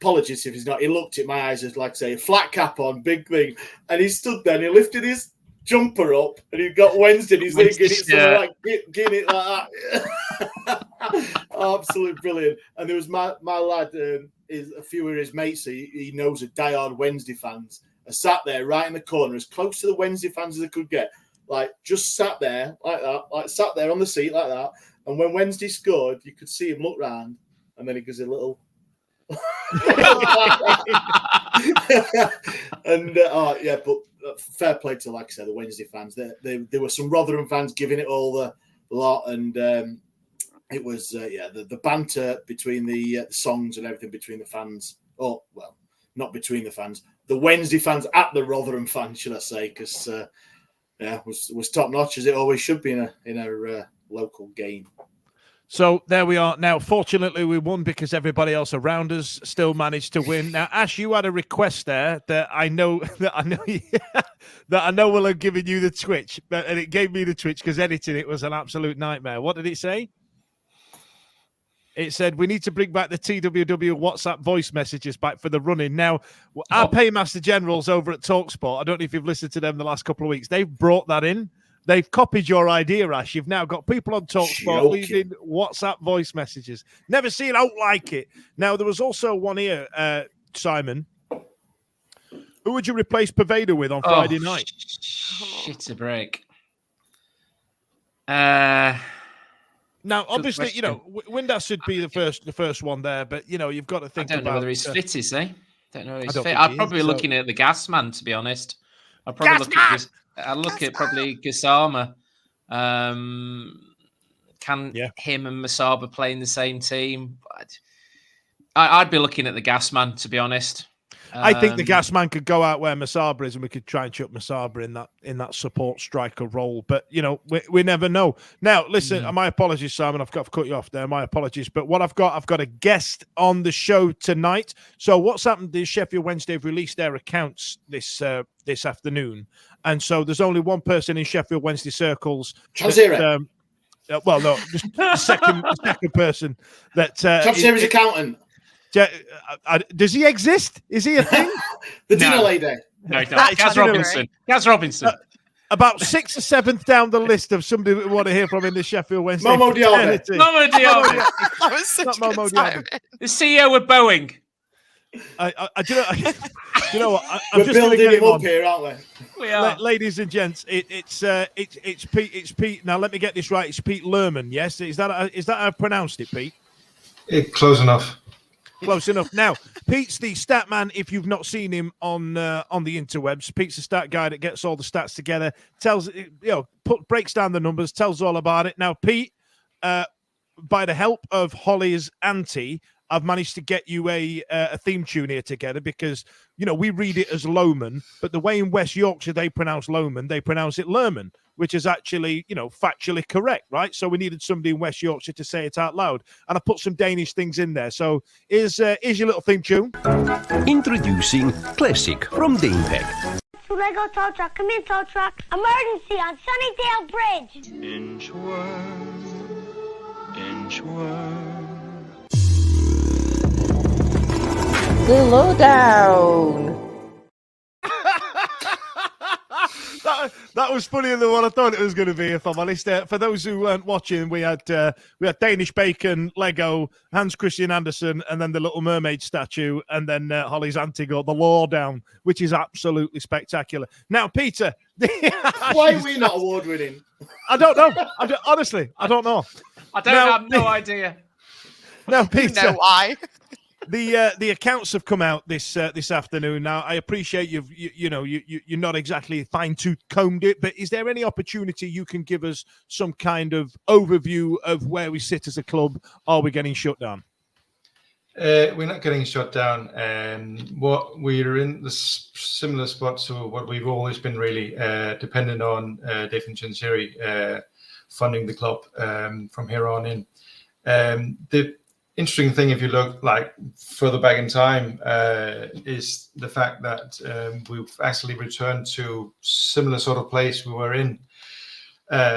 apologies if he's not, he looked at my eyes as, like, say, a flat cap on, big thing. And he stood there and he lifted his jumper up and he got Wednesday and he's thinking it's like getting it like that. Absolutely brilliant. And there was my lad, is a few of his mates, he knows are diehard Wednesday fans, are sat there right in the corner, as close to the Wednesday fans as they could get. Like, just sat there like that, like sat there on the seat like that. And when Wednesday scored, you could see him look round, and then he gives a little. And but fair play to, like I said, the Wednesday fans. There were some Rotherham fans giving it all the lot, and it was the banter between the songs and everything between the fans. Oh well, not between the fans, the Wednesday fans at the Rotherham fans, should I say? Because was top notch, as it always should be in a local game. So there we are. Now, fortunately, we won because everybody else around us still managed to win. Now, Ash, you had a request there that I know will have given you the twitch, and it gave me the twitch because editing it was an absolute nightmare. What did it say? It said, we need to bring back the TWW WhatsApp voice messages back for the running. Now, our Paymaster Generals over at TalkSport, I don't know if you've listened to them the last couple of weeks, they've brought that in. They've copied your idea, Ash. You've now got people on TalkSport leaving WhatsApp voice messages. Never seen out like it. Now, there was also one here, Simon. Who would you replace Paveda with on Friday night? Shit a break. Now, obviously, Windass should be the first one there, but you've got to think. I don't know whether he's fit, is he? Don't know. He's fit. I'd probably be looking at the gas man, to be honest. I'd probably look at probably Gassama. Can him and Masaba play in the same team? I'd be looking at the gas man, to be honest. I think the gas man could go out where Masaba is, and we could try and chuck Masaba in that support striker role. But we never know. Now, listen, my apologies, Simon. I've cut you off there. My apologies. But what I've got a guest on the show tonight. So what's happened is Sheffield Wednesday have released their accounts this afternoon, and so there's only one person in Sheffield Wednesday circles. Well, no, the second second person that Chazira's accountant. Does he exist? Is he a thing? The dinner lady. No, Gaz Robinson. Gaz Robinson. About 6th or 7th down the list of somebody we want to hear from in the Sheffield Wednesday. Momo Diaby. Momo Diaby. That was such not Momo Diaby. The CEO of Boeing. Do you know what? We're building him up here, aren't we? We are. Ladies and gents, it's Pete. It's Pete. Now let me get this right. It's Pete Lohman. Yes, is that how I've pronounced it, Pete? Close enough. Close enough. Now, Pete's the stat man. If you've not seen him on the interwebs, Pete's a stat guy that gets all the stats together, breaks down the numbers, tells all about it. Now, Pete, by the help of Holly's auntie, I've managed to get you a theme tune here together because we read it as Lohman, but the way in West Yorkshire they pronounce Lohman, they pronounce it Lerman, which is actually factually correct, right? So we needed somebody in West Yorkshire to say it out loud, and I put some Danish things in there. So here's your little theme tune. Introducing Classic from Danepeg. Lego tow truck, come in tow truck. Emergency on Sunnydale Bridge. Inchworm. The lowdown. That was funnier than what I thought it was going to be, if I'm honest. For those who weren't watching, we had Danish Bacon, Lego, Hans Christian Andersen, and then the Little Mermaid statue, and then Holly's auntie got the lawdown, which is absolutely spectacular. Now, Peter, why are we not award winning? I don't know. Honestly, I don't know. I have no idea. Now, Peter, you know why? The accounts have come out this afternoon. Now, I appreciate you're not exactly fine-tooth combed it, but is there any opportunity you can give us some kind of overview of where we sit as a club? Are we getting shut down? We're not getting shut down. What we're in the similar spot to what we've always been really dependent on Dave and Chansiri funding the club from here on in. The interesting thing, if you look further back in time, is the fact that we've actually returned to similar sort of place we were in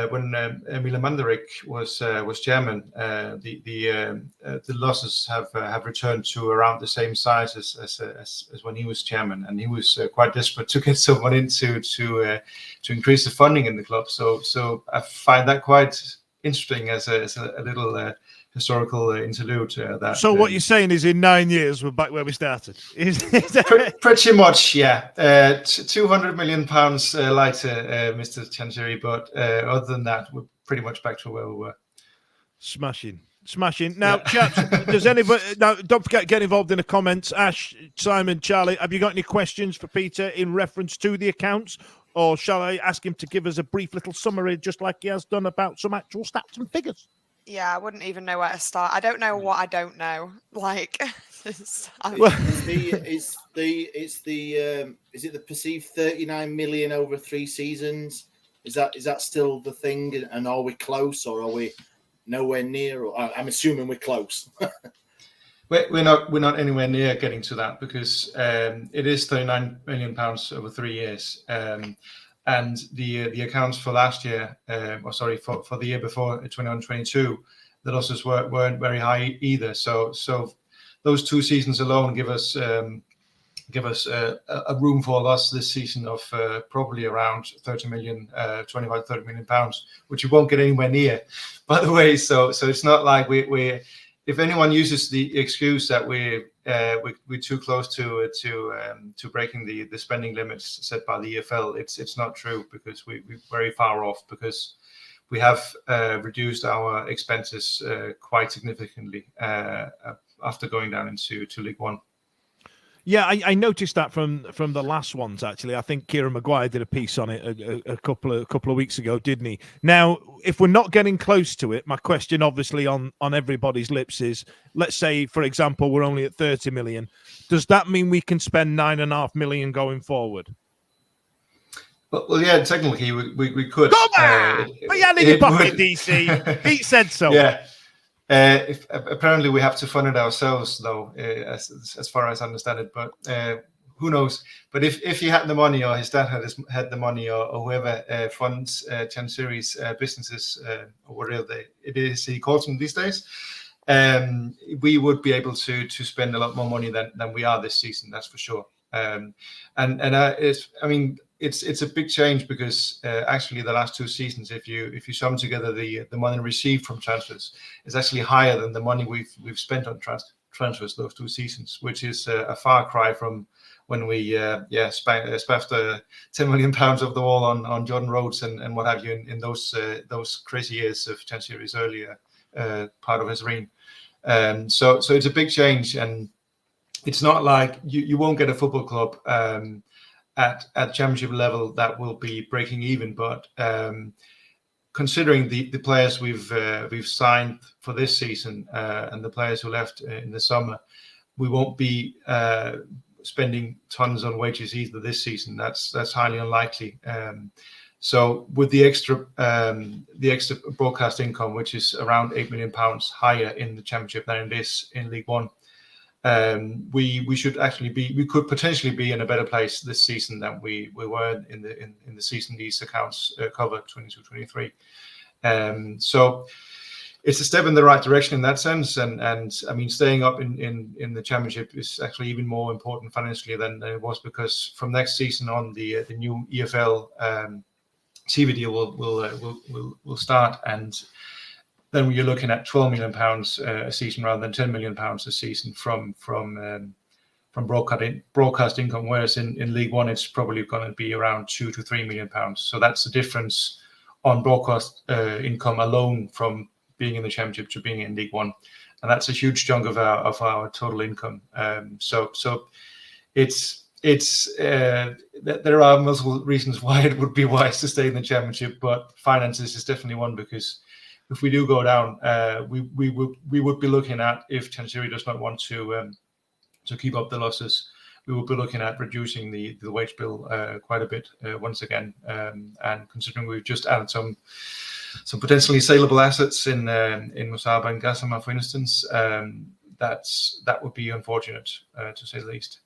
when Emil Manderik was chairman. The losses have returned to around the same size as when he was chairman, and he was quite desperate to get someone in to increase the funding in the club. So I find that quite interesting as a little historical interlude. So what you're saying is, in 9 years, we're back where we started. Pretty much, yeah. £200 million lighter, Mr. Chancery, but other than that, we're pretty much back to where we were. Smashing. Now, chaps, does anybody? Now, don't forget, get involved in the comments. Ash, Simon, Charlie, have you got any questions for Peter in reference to the accounts, or shall I ask him to give us a brief little summary, just like he has done, about some actual stats and figures? Yeah, I wouldn't even know where to start. I don't know what I don't know. Like, is it the perceived 39 million over 3 seasons? Is that still the thing? And are we close, or are we nowhere near? Or I'm assuming we're close. We're not anywhere near getting to that, because it is £39 million over 3 years, and the accounts for last year, for the year before 21-22, the losses weren't very high either. So those 2 seasons alone give us a room for loss this season of probably around 30 million pounds, which we won't get anywhere near, by the way. So it's not like we if anyone uses the excuse that we're too close to breaking the spending limits set by the EFL, it's not true, because we're very far off, because we have reduced our expenses quite significantly after going down into League One. Yeah, I noticed that from the last ones, actually. I think Kieran Maguire did a piece on it a couple of weeks ago, didn't he? Now, if we're not getting close to it, my question obviously on everybody's lips is, let's say, for example, we're only at 30 million. Does that mean we can spend 9.5 million going forward? Well, yeah, technically we could. Come on! Put your hand in your pocket, DC. Pete said so. Yeah. Apparently we have to fund it ourselves, though, as far as I understand it. But who knows? But if he had the money, or his dad had the money, or whoever funds Chancery's businesses, or whatever it is he calls them these days, we would be able to spend a lot more money than we are this season. That's for sure. It's a big change, because actually the last 2 seasons, if you sum together the money received from transfers, is actually higher than the money we've spent on transfers those 2 seasons, which is a far cry from when we spaffed 10 million pounds off the wall on Jordan Rhodes and what have you in those crazy years of Chancery's earlier part of his reign. So it's a big change, and it's not like you won't get a football club at championship level that will be breaking even, but considering the players we've signed for this season and the players who left in the summer, we won't be spending tons on wages either this season. That's highly unlikely. So with the extra broadcast income, which is around £8 million higher in the championship than it is in League One, we should actually we could potentially be in a better place this season than we were in the season these accounts covered, 22-23. So it's a step in the right direction in that sense, and I mean, staying up in the championship is actually even more important financially than it was, because from next season on, the new EFL TV deal will start, and then you're looking at £12 million a season rather than £10 million a season from broadcast income, whereas in League One it's probably going to be around £2 to £3 million. So that's the difference on broadcast income alone from being in the Championship to being in League One, and that's a huge chunk of our total income. So there are multiple reasons why it would be wise to stay in the Championship, but finances is definitely one, because if we do go down, we would be looking at, if Chancery does not want to keep up the losses, we will be looking at reducing the wage bill quite a bit once again. And considering we've just added some potentially saleable assets in Musaba and Gassama, for instance, that would be unfortunate to say the least.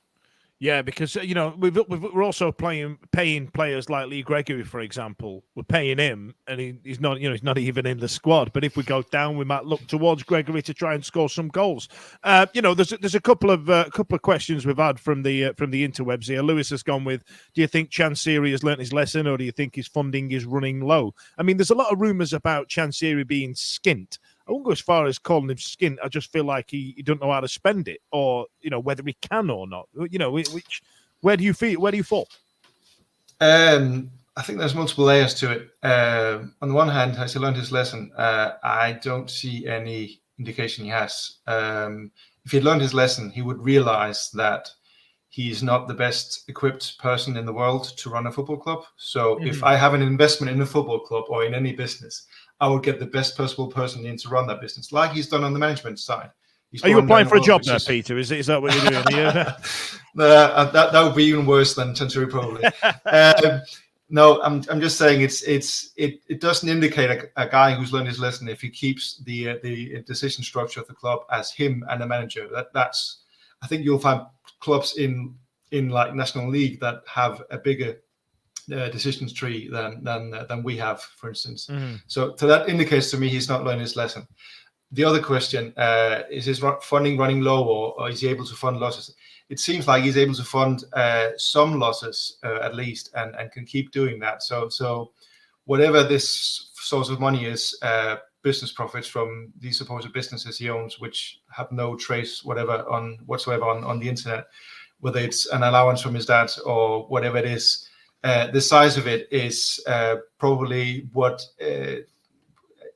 Yeah, because we're also paying players like Lee Gregory, for example. We're paying him, and he's not even in the squad. But if we go down, we might look towards Gregory to try and score some goals. There's a couple of questions we've had from the interwebs here. Lewis has gone with, do you think Chancery has learnt his lesson, or do you think his funding is running low? I mean, there's a lot of rumours about Chancery being skint. I won't go as far as calling him skint. I just feel like he don't know how to spend it, or whether he can or not. Where do you fall? I think there's multiple layers to it. On the one hand, has he learned his lesson? I don't see any indication he has. If he had learned his lesson, he would realize that he's not the best equipped person in the world to run a football club. So if I have an investment in a football club or in any business, I would get the best possible person in to run that business, like he's done on the management side. Are you applying for a job now, Peter? Is that what you're doing? That would be even worse than Chanturi, probably. No, I'm just saying it doesn't indicate a guy who's learned his lesson if he keeps the decision structure of the club as him and the manager. That's I think you'll find clubs in like National League that have a bigger decisions tree than we have, for instance. So that indicates to me he's not learned his lesson. The other question is his funding running low, or is he able to fund losses? It seems like he's able to fund some losses at least, and can keep doing that. So whatever this source of money is, business profits from these supposed businesses he owns, which have no trace whatsoever on the internet, whether it's an allowance from his dad or whatever it is, the size of it is probably what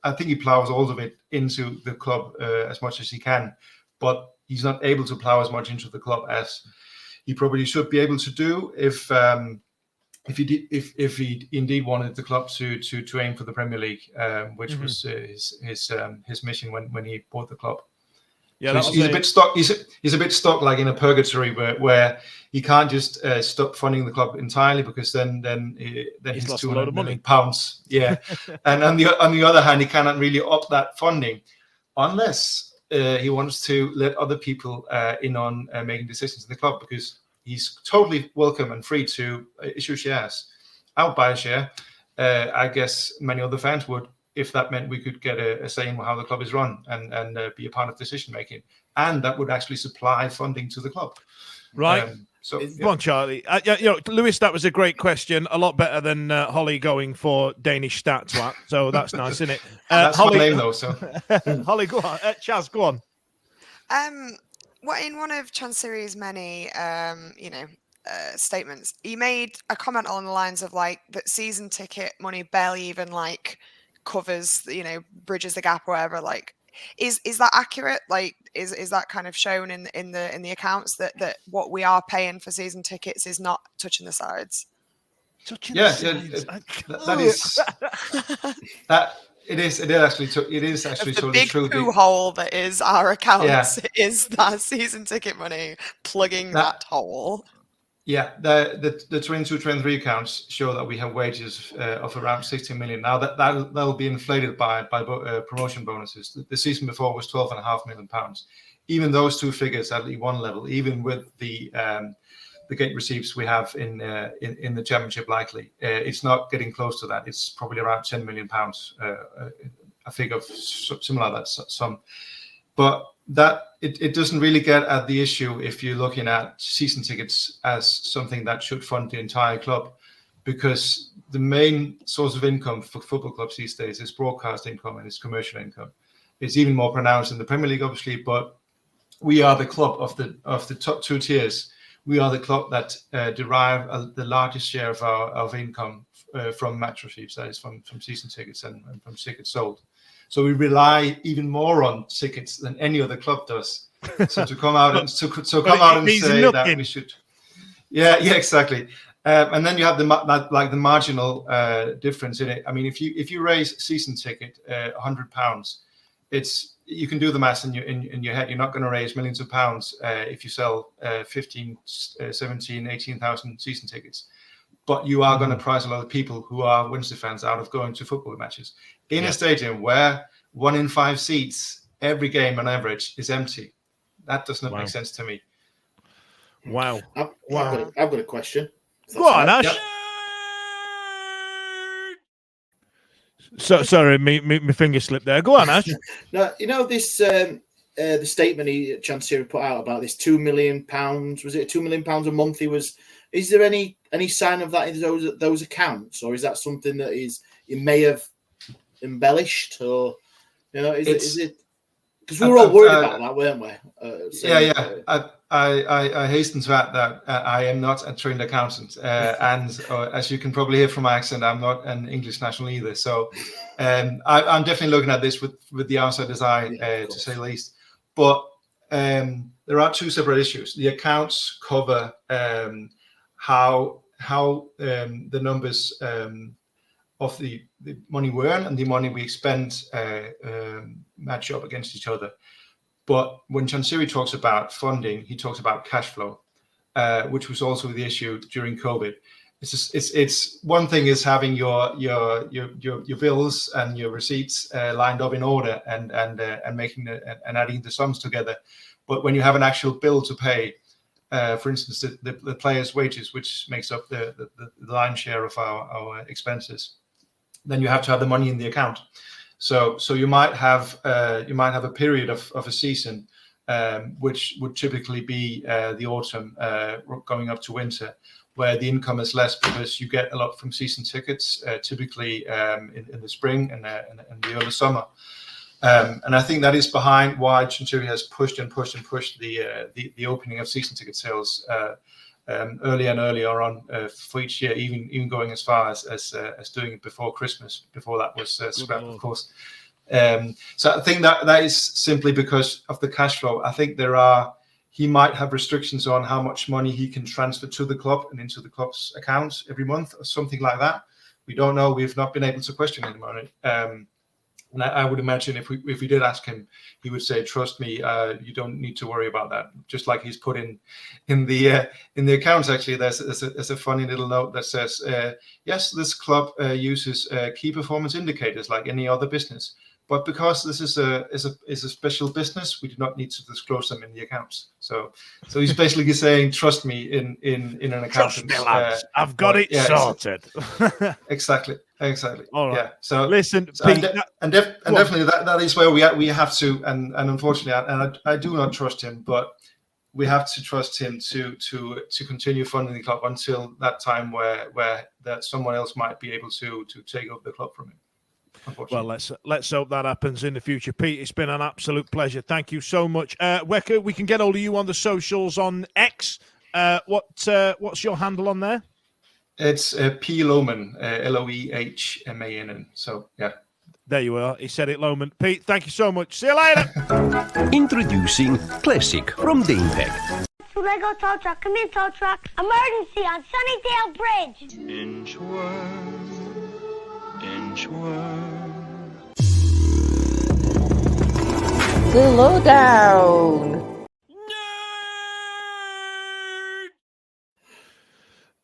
I think he plows all of it into the club as much as he can, but he's not able to plow as much into the club as he probably should be able to do if he indeed wanted the club to aim for the Premier League, which was his mission when he bought the club. Yeah, so he's a bit stuck. He's a bit stuck, like in a purgatory where he can't just stop funding the club entirely, because then he's lost £200 million. Yeah, and on the other hand, he cannot really up that funding unless he wants to let other people in on making decisions in the club, because he's totally welcome and free to issue shares. I would buy a share. I guess many other fans would, if that meant we could get a say in how the club is run and be a part of decision making, and that would actually supply funding to the club. Right. Go on, Charlie. Lewis, that was a great question. A lot better than Holly going for Danish stats. So that's nice, isn't it? That's Holly, my name, though. So Holly, go on. Chaz, go on. Well, in one of Chansiri's many, statements, he made a comment along the lines of like that season ticket money barely even like covers, bridges the gap or whatever. Like, is that accurate? Like, is that kind of shown in the accounts that what we are paying for season tickets is not touching the sides? That is that. It is actually totally big true. The big hole that is our accounts is that season ticket money plugging that hole. Yeah, the 22-23 accounts show that we have wages of around 16 million. Now that'll be inflated by promotion bonuses. The season before was £12.5 million. Even those two figures at one level, even with the gate receipts we have in the championship, likely it's not getting close to that. It's probably around £10 million, a figure similar to that sum. But that it doesn't really get at the issue if you're looking at season tickets as something that should fund the entire club, because the main source of income for football clubs these days is broadcast income and it's commercial income. It's even more pronounced in the Premier League, obviously, but we are the club of the top two tiers. We are the club that derive the largest share of income from match receipts, that is from season tickets and from tickets sold. So we rely even more on tickets than any other club does. So to come out and say that we should, yeah, exactly. And then you have the marginal difference in it. I mean, if you raise season ticket £100, you can do the maths in your head. You're not going to raise millions of pounds if you sell 15, 17, 18,000 season tickets. But you are going to price a lot of people who are Wednesday fans out of going to football matches in a stadium where 1 in 5 seats every game on average is empty. That does not make sense to me. Wow. I've got a question. Go on, Ash. Yep. So sorry, my finger slipped there. Go on, Ash. No, this the statement Chansiri put out about this £2 million. Was it £2 million a month? Is there any sign of that in those accounts, or is that something that he may have embellished, or You know, is it? Because we were all worried about that, weren't we? I hasten to add that I am not a trained accountant, and as you can probably hear from my accent, I'm not an English national either. So I'm definitely looking at this with the outsider's eye, to say the least. But there are two separate issues. The accounts cover how the numbers of the money we earn and the money we expend match up against each other. But when Chansiri talks about funding, he talks about cash flow, which was also the issue during COVID. It's one thing is having your bills and your receipts lined up in order and making and adding the sums together. But when you have an actual bill to pay, for instance, the players' wages, which makes up the lion's share of our expenses, then you have to have the money in the account. So you might have a period of a season, which would typically be the autumn going up to winter, where the income is less because you get a lot from season tickets, typically in the spring and the early summer. And I think that is behind why Chansiri has pushed the opening of season ticket sales earlier and earlier on for each year, even going as far as doing it before Christmas, before that was scrapped, of course. So I think that is simply because of the cash flow. I think he might have restrictions on how much money he can transfer to the club and into the club's accounts every month or something like that. We don't know. We've not been able to question him on it. And I would imagine if we did ask him, he would say, "Trust me, you don't need to worry about that." Just like he's put in the accounts. Actually, there's a funny little note that says, "Yes, this club uses key performance indicators like any other business, but because this is a special business, we do not need to disclose them in the accounts." So he's basically saying, "Trust me in an accountant. Trust me, lads. I've got it sorted." Exactly. All right. Yeah. So listen, Pete, definitely that is where we have to, and unfortunately, and I do not trust him, but we have to trust him to continue funding the club until that time where that someone else might be able to take over the club from him. Well, let's hope that happens in the future. Pete, it's been an absolute pleasure. Thank you so much. Weka, we can get hold of you on the socials on X. What's your handle on there? It's P Lohman, Lohmann. So yeah. There you are. He said it, Lohman. Pete, thank you so much. See you later. Introducing Classic from Gamepeg. Lego tow truck, come in tow truck. Emergency on Sunnydale Bridge. Inchworm. The lowdown.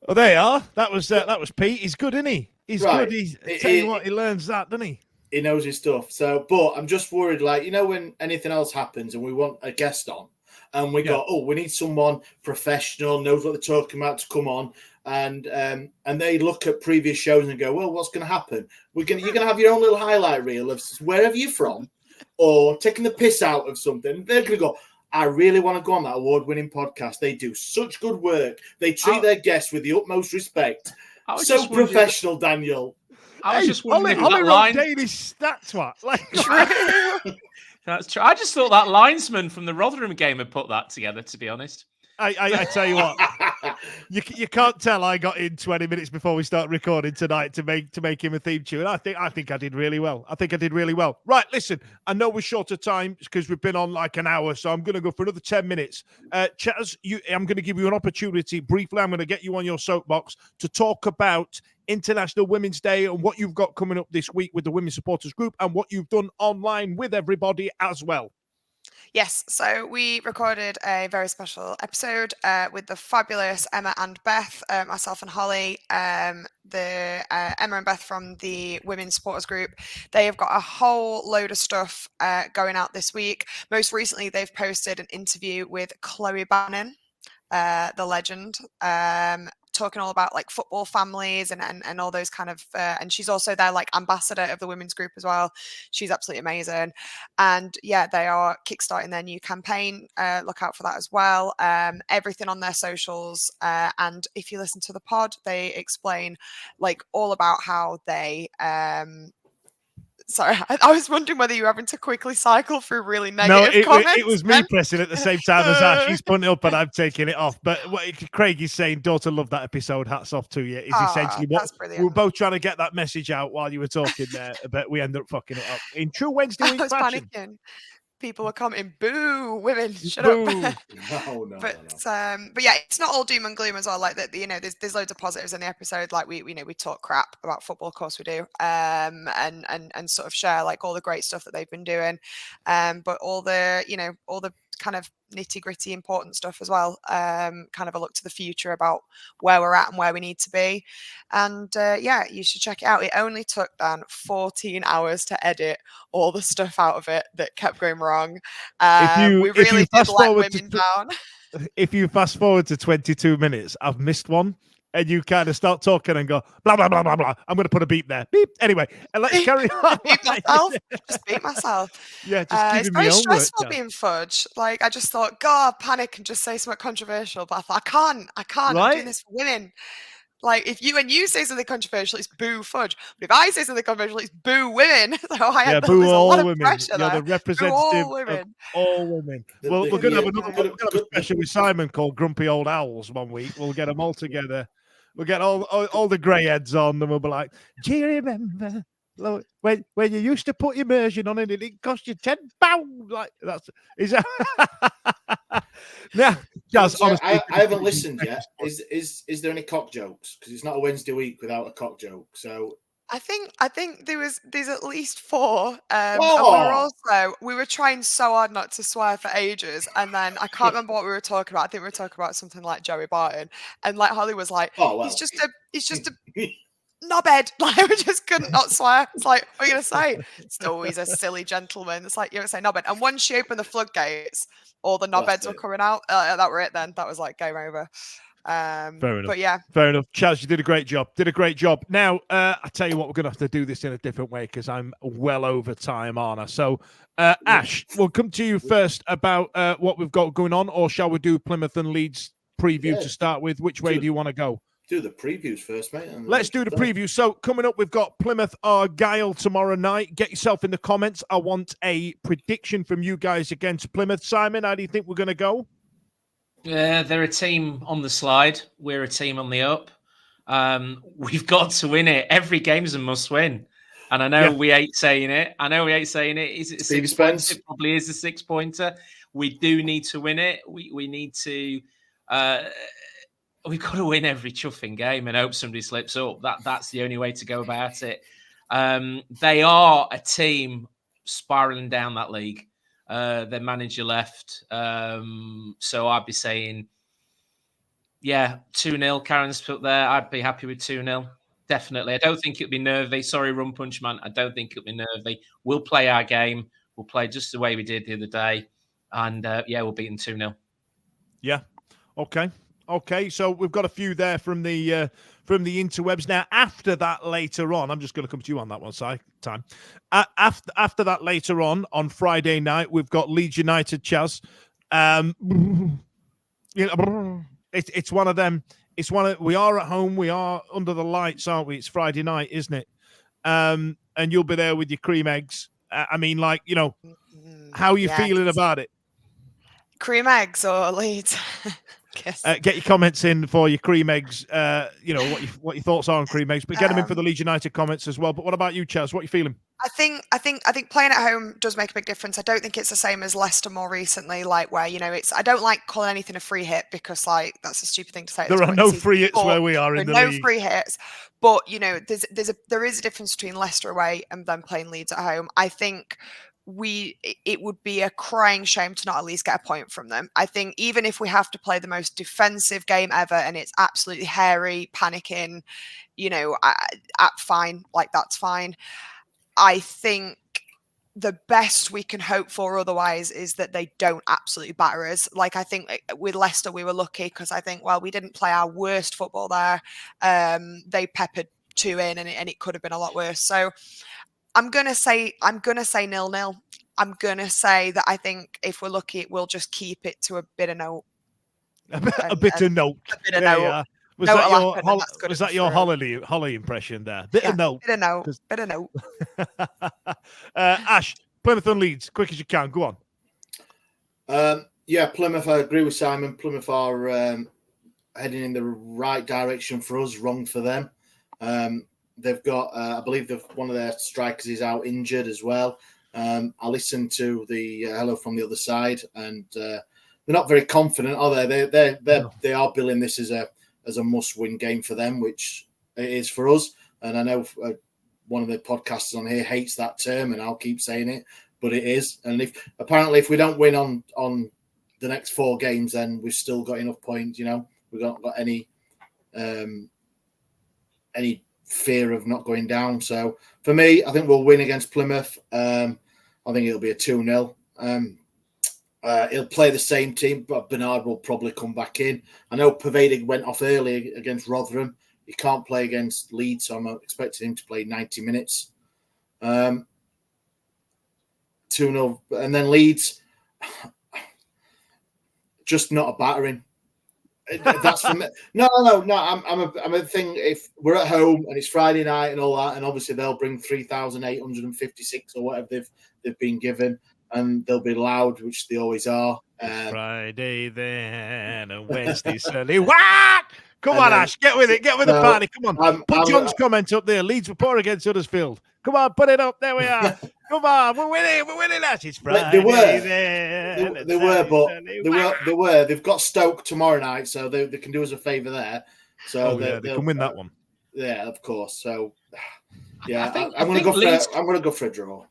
Oh, there you are. That was Pete. He's good, isn't he? He's right. good. Tell you what, he learns that, doesn't he? He knows his stuff. So, but I'm just worried, like, when anything else happens and we want a guest on, and we go, we need someone professional, knows what they're talking about to come on, and they look at previous shows and go, well, what's going to happen? You're going to have your own little highlight reel of wherever you're from, or taking the piss out of something. They're going to go, I really want to go on that award-winning podcast. They do such good work. They treat their guests with the utmost respect. So professional, Daniel. I was just wondering if Ollie that wrote line... daily stats, what? Like, That's true. I just thought that linesman from the Rotherham game had put that together, to be honest. I tell you what, you can't tell I got in 20 minutes before we start recording tonight to make him a theme tune. I think I did really well. Right, listen, I know we're short of time because we've been on like an hour, so I'm going to go for another 10 minutes. Chaz, I'm going to give you an opportunity briefly. I'm going to get you on your soapbox to talk about International Women's Day and what you've got coming up this week with the Women's Supporters Group and what you've done online with everybody as well. Yes, so we recorded a very special episode with the fabulous Emma and Beth, myself and Holly, Emma and Beth from the Women's Supporters Group. They have got a whole load of stuff going out this week. Most recently, they've posted an interview with Chloe Bannon, the legend, talking all about like football families and all those kind of and she's also their like ambassador of the women's group as well. She's absolutely amazing, and yeah, they are kickstarting their new campaign. Look out for that as well. Everything on their socials, and if you listen to the pod, they explain like all about how they Sorry, I was wondering whether you were having to quickly cycle through really negative comments. It was me pressing at the same time as Ash. He's putting it up and I'm taking it off. But what Craig is saying, daughter, love that episode. Hats off to you. Is essentially what we were both trying to get that message out while you were talking there, but we ended up fucking it up in true Wednesday week fashion. Panicking. People were commenting, "Boo, women, shut Boo. up." No. But yeah, it's not all doom and gloom as well. Like that, there's loads of positives in the episode. Like we talk crap about football, of course we do, and sort of share like all the great stuff that they've been doing, but all the kind of nitty gritty important stuff as well. Kind of a look to the future about where we're at and where we need to be. And yeah, you should check it out. It only took Dan 14 hours to edit all the stuff out of it that kept going wrong. We really did let women down. If you fast forward to 22 minutes, I've missed one. And you kind of start talking and go, blah, blah, blah, blah, blah. I'm going to put a beep there. Beep. Anyway, and let's carry on. Just beat myself. Yeah, just it's very stressful being Fudge. Like, I just thought, God, panic and just say something controversial. But I thought, I can't. Right? I'm doing this for women. Like, when you say something controversial, it's boo Fudge. But if I say something controversial, it's boo women. So I had boo all a lot women. Of pressure there. The representative of all women. We're going to have a special with Simon called Grumpy Old Owls one week. We'll get them all together. We'll get all the grey heads on, and we'll be like, do you remember when you used to put immersion on and it didn't cost you £10? Like is that? Now, Jazz, honestly, I haven't listened yet. Is there any cock jokes? Because it's not a Wednesday week without a cock joke. So I think there's at least 4. And we were trying so hard not to swear for ages, and then I can't remember what we were talking about. I think we were talking about something like Joey Barton, and like Holly was like, he's just a knobhead. Like we just couldn't not swear. It's like, what are you gonna say? It's always a silly gentleman. It's like you're gonna say knobhead. And once she opened the floodgates, all the knobheads were coming out. That were it then. That was like game over. Fair enough. But yeah, fair enough. Chaz, you did a great job. Now, I tell you what, we're gonna have to do this in a different way because I'm well over time, aren't I? So, Ash, we'll come to you first about what we've got going on, or shall we do Plymouth and Leeds preview to start with? Which way do you want to go? Do the previews first, mate. Let's do the preview. So coming up, we've got Plymouth Argyle tomorrow night. Get yourself in the comments. I want a prediction from you guys against Plymouth. Simon, how do you think we're going to go? Yeah, they're a team on the slide. We're a team on the up. We've got to win it. Every game's a must-win. And I know we hate saying it. Is it a 6 pointer? It probably is a 6-pointer. We do need to win it. We need to... we've got to win every chuffing game and hope somebody slips up. That's the only way to go about it. They are a team spiraling down that league. Their manager left. So I'd be saying, 2-0. Karen's put there. I'd be happy with 2-0. Definitely. I don't think it'll be nervy. Sorry, Rum Punch Man. I don't think it'll be nervy. We'll play our game. We'll play just the way we did the other day. And we'll beat them 2-0. Yeah. Okay, so we've got a few there from the interwebs. Now, after that later on, I'm just going to come to you on that one, time. After that later on Friday night, we've got Leeds United, Chaz. It's one of them. We are at home. We are under the lights, aren't we? It's Friday night, isn't it? And you'll be there with your cream eggs. How are you feeling about it? Cream eggs or Leeds? Get your comments in for your cream eggs. What your thoughts are on cream eggs, but get them in for the Leeds United comments as well. But what about you, Chaz? What are you feeling? I think playing at home does make a big difference. I don't think it's the same as Leicester more recently, like where it's. I don't like calling anything a free hit because like that's a stupid thing to say. There are no free hits where we are in the league. No free hits, but there is a difference between Leicester away and then playing Leeds at home. I think it would be a crying shame to not at least get a point from them. I think even if we have to play the most defensive game ever and it's absolutely hairy, panicking, fine, like that's fine. I think the best we can hope for otherwise is that they don't absolutely batter us. Like I think with Leicester we were lucky because I think we didn't play our worst football there. They peppered 2 in and it could have been a lot worse. So I'm gonna say 0-0. I'm gonna say that I think if we're lucky, we'll just keep it to a bit of note. A bit of note. Was No, that it'll your happen, and that's good was that enough your for us. Holly impression there? Bit Yeah, of note. bit of note. Ash, Plymouth and Leeds, quick as you can. Go on. Yeah, Plymouth. I agree with Simon. Plymouth are heading in the right direction for us, wrong for them. They've got, I believe, one of their strikers is out injured as well. I listened to the Hello from the Other Side, and they're not very confident, are they? They are billing this as a must-win game for them, which it is for us. And I know one of the podcasters on here hates that term, and I'll keep saying it, but it is. And if we don't win on the next 4 games, then we've still got enough points. You know, we've not got any fear of not going down. So for me, I think we'll win against Plymouth. I think it'll be a 2-0. He'll play the same team, but Bernard will probably come back in. I know Pervading went off early against Rotherham. He can't play against Leeds, so I'm expecting him to play 90 minutes. 2-0. And then Leeds, just not a battering. That's for me. No. I'm a thing. If we're at home and it's Friday night and all that, and obviously they'll bring 3,856 or whatever they've been given, and they'll be loud, which they always are. Friday then, and Wednesday Sunday. Whack! Come on, Ash, get with it. Get with the party. Come on. Put John's comment up there. Leeds were poor against Huddersfield. Come on, put it up. There we are. Come on, we're winning, Ash. It's Friday. They were. They've got Stoke tomorrow night, so they can do us a favour there. So they can win that one. Yeah, of course. So yeah, I'm going to go for a draw.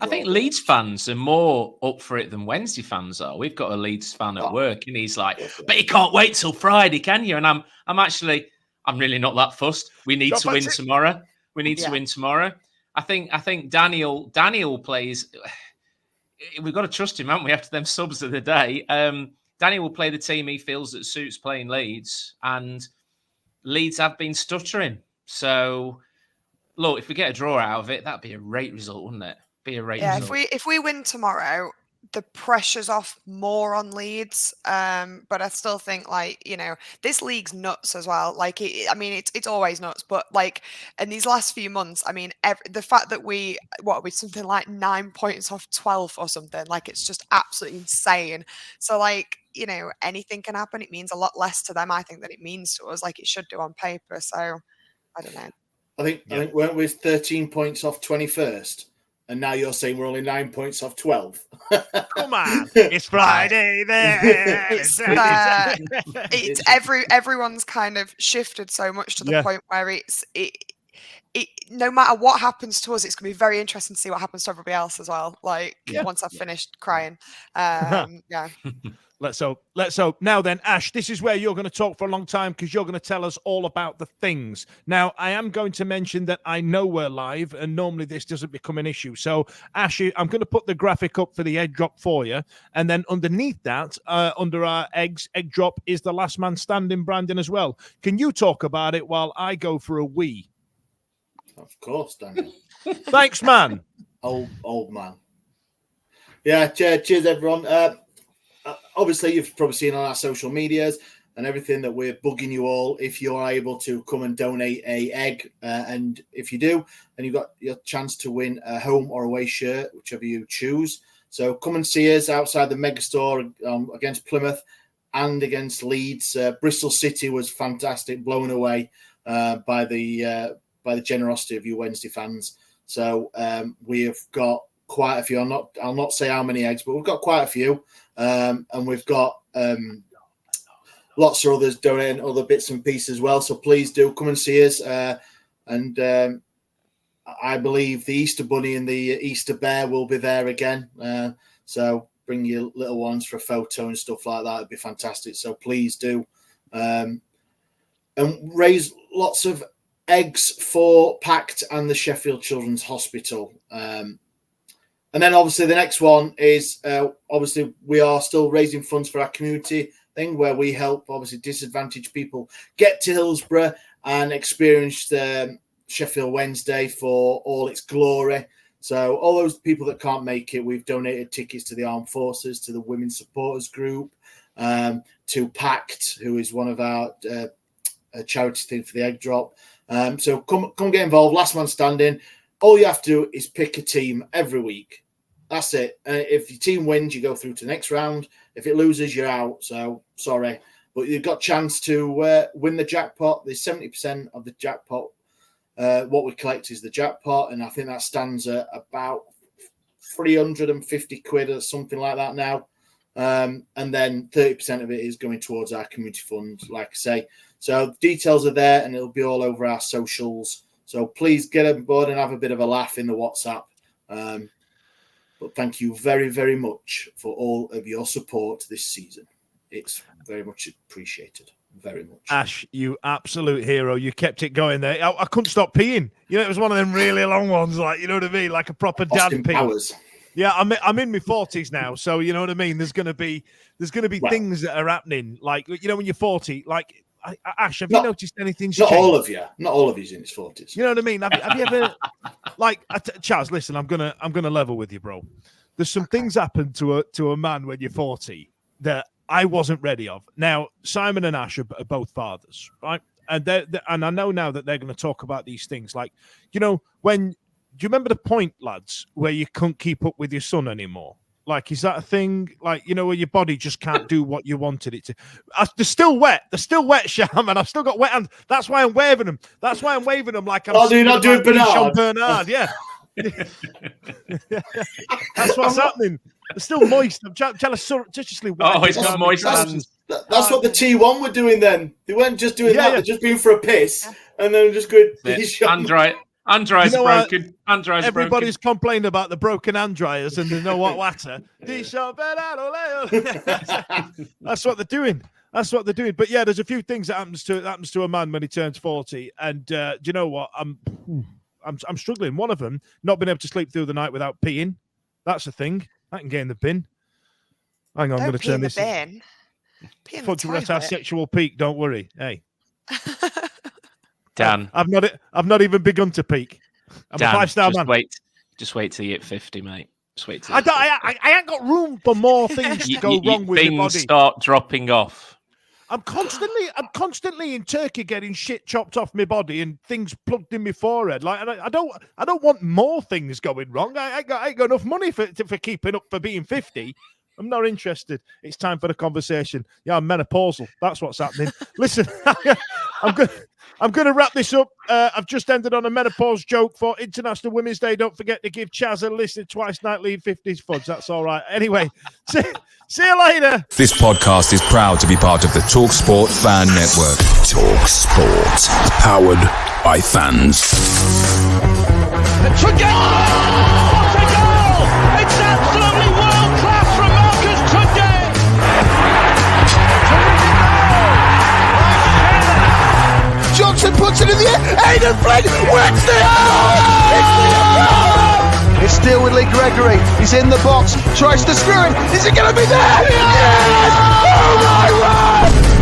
I think Leeds fans are more up for it than Wednesday fans are. We've got a Leeds fan at work, and he's like, "But you can't wait till Friday, can you?" And I'm really not that fussed. We need to win tomorrow. We need to win tomorrow. I think Daniel plays. We've got to trust him, haven't we? After them subs of the day, Daniel will play the team he feels that suits playing Leeds, and Leeds have been stuttering. So, look, if we get a draw out of it, that'd be a great result, wouldn't it? Result. If we win tomorrow, the pressure's off more on Leeds. But I still think, this league's nuts as well. It's always nuts. But in these last few months, the fact that we something like 9 points off 12th or something, it's just absolutely insane. So anything can happen. It means a lot less to them, I think, than it means to us. It should do on paper. So I don't know. I think weren't we 13 points off 21st? And now you're saying we're only 9 points off 12. Come on, it's Friday there. It's everyone's kind of shifted so much to the point where it no matter what happens to us, it's going to be very interesting to see what happens to everybody else as well. Once I've finished crying, Let's hope. Now then, Ash, this is where you're going to talk for a long time because you're going to tell us all about the things. Now, I am going to mention that I know we're live, and normally this doesn't become an issue. So, Ash, I'm going to put the graphic up for the egg drop for you. And then underneath that, under our egg drop, is the last man standing branding as well. Can you talk about it while I go for a wee? Of course, Daniel. Thanks, man. Old man. Yeah, cheers, everyone. Obviously, you've probably seen on our social medias and everything that we're bugging you all if you're able to come and donate a egg. And if you do, then you've got your chance to win a home or away shirt, whichever you choose. So come and see us outside the Megastore against Plymouth and against Leeds. Bristol City was fantastic, blown away by the generosity of you Wednesday fans. So we have got quite a few. I'll not say how many eggs, but we've got quite a few. And we've got lots of others donating other bits and pieces as well. So please do come and see us. And I believe the Easter Bunny and the Easter Bear will be there again. So bring your little ones for a photo and stuff like that. It'd be fantastic. So please do. And raise lots of eggs for PACT and the Sheffield Children's Hospital. And then obviously the next one is obviously we are still raising funds for our community thing where we help obviously disadvantaged people get to Hillsborough and experience the Sheffield Wednesday for all its glory. So all those people that can't make it, we've donated tickets to the Armed Forces, to the Women's Supporters Group, to PACT, who is one of our a charity thing for the egg drop. So come get involved. Last man standing. All you have to do is pick a team every week. That's it. If your team wins, you go through to the next round. If it loses, you're out. So sorry, but you've got a chance to win the jackpot. There's 70% of the jackpot. What we collect is the jackpot, and I think that stands at about 350 quid or something like that now. And then 30% of it is going towards our community fund, like I say. So details are there, and it'll be all over our socials. So please get on board and have a bit of a laugh in the WhatsApp. But thank you very, very much for all of your support this season. It's very much appreciated. Very much. Ash, you absolute hero. You kept it going there. I couldn't stop peeing. You know, it was one of them really long ones, like, you know what I mean? Like a proper dad pee. Powers. Yeah, I'm in my 40s now, so you know what I mean? There's gonna be things that are happening. Like, you know, when you're 40, like Ash, have you noticed anything? Not all of you. Not all of you's in his 40s. You know what I mean? Have you ever like Chaz, listen, I'm gonna level with you, bro. There's some things happen to a man when you're 40 that I wasn't ready of. Now, Simon and Ash are both fathers, right? And and I know now that they're going to talk about these things. Like, you know, do you remember the point, lads, where you couldn't keep up with your son anymore? Like, is that a thing? Like, you know, where your body just can't do what you wanted it to. They're still wet. They're still wet, Sham, and I've still got wet hands. That's why I'm waving them. That's why I'm waving them like I'm. Oh, you're not doing Bernard. Yeah. That's what's happening. They're still moist. I'm trying to surreptitiously. Oh, it's got moist hands. That's what the T1 were doing then. They weren't just doing that. Yeah. They're just being for a piss, and then just going. Andre's broken. Everybody's complaining about the broken hand dryers and the no hot water. That's what they're doing. That's what they're doing. But yeah, there's a few things that happens to a man when he turns 40. And do you know what? I'm struggling. One of them, not being able to sleep through the night without peeing. That's a thing. I can get in the bin. Hang on, I'm going to turn this. Bin. Fudge, we're at our sexual peak. Don't worry. Hey. Dan, I've not even begun to peak. I'm Dan, a 5-star man. Just wait till you hit 50, mate. Just wait till I ain't got room for more things to go wrong with your body. Things start dropping off. I'm constantly in Turkey getting shit chopped off my body and things plugged in my forehead. Like, and I don't want more things going wrong. I ain't got enough money for keeping up for being 50. I'm not interested. It's time for the conversation. Yeah, I'm menopausal. That's what's happening. Listen, I'm going to wrap this up. I've just ended on a menopause joke for International Women's Day. Don't forget to give Chaz a listen twice nightly in 50s Fudge. That's all right. Anyway, see you later. This podcast is proud to be part of the TalkSport Fan Network. TalkSport. Powered by fans. It's a goal! What a goal! It's absolutely world class from Marcus Tunde! Johnson puts it in the air. Aidan Flynn wins the It's still with Lee Gregory. He's in the box. Tries to screw it. Is it going to be there? Yes! Oh my word!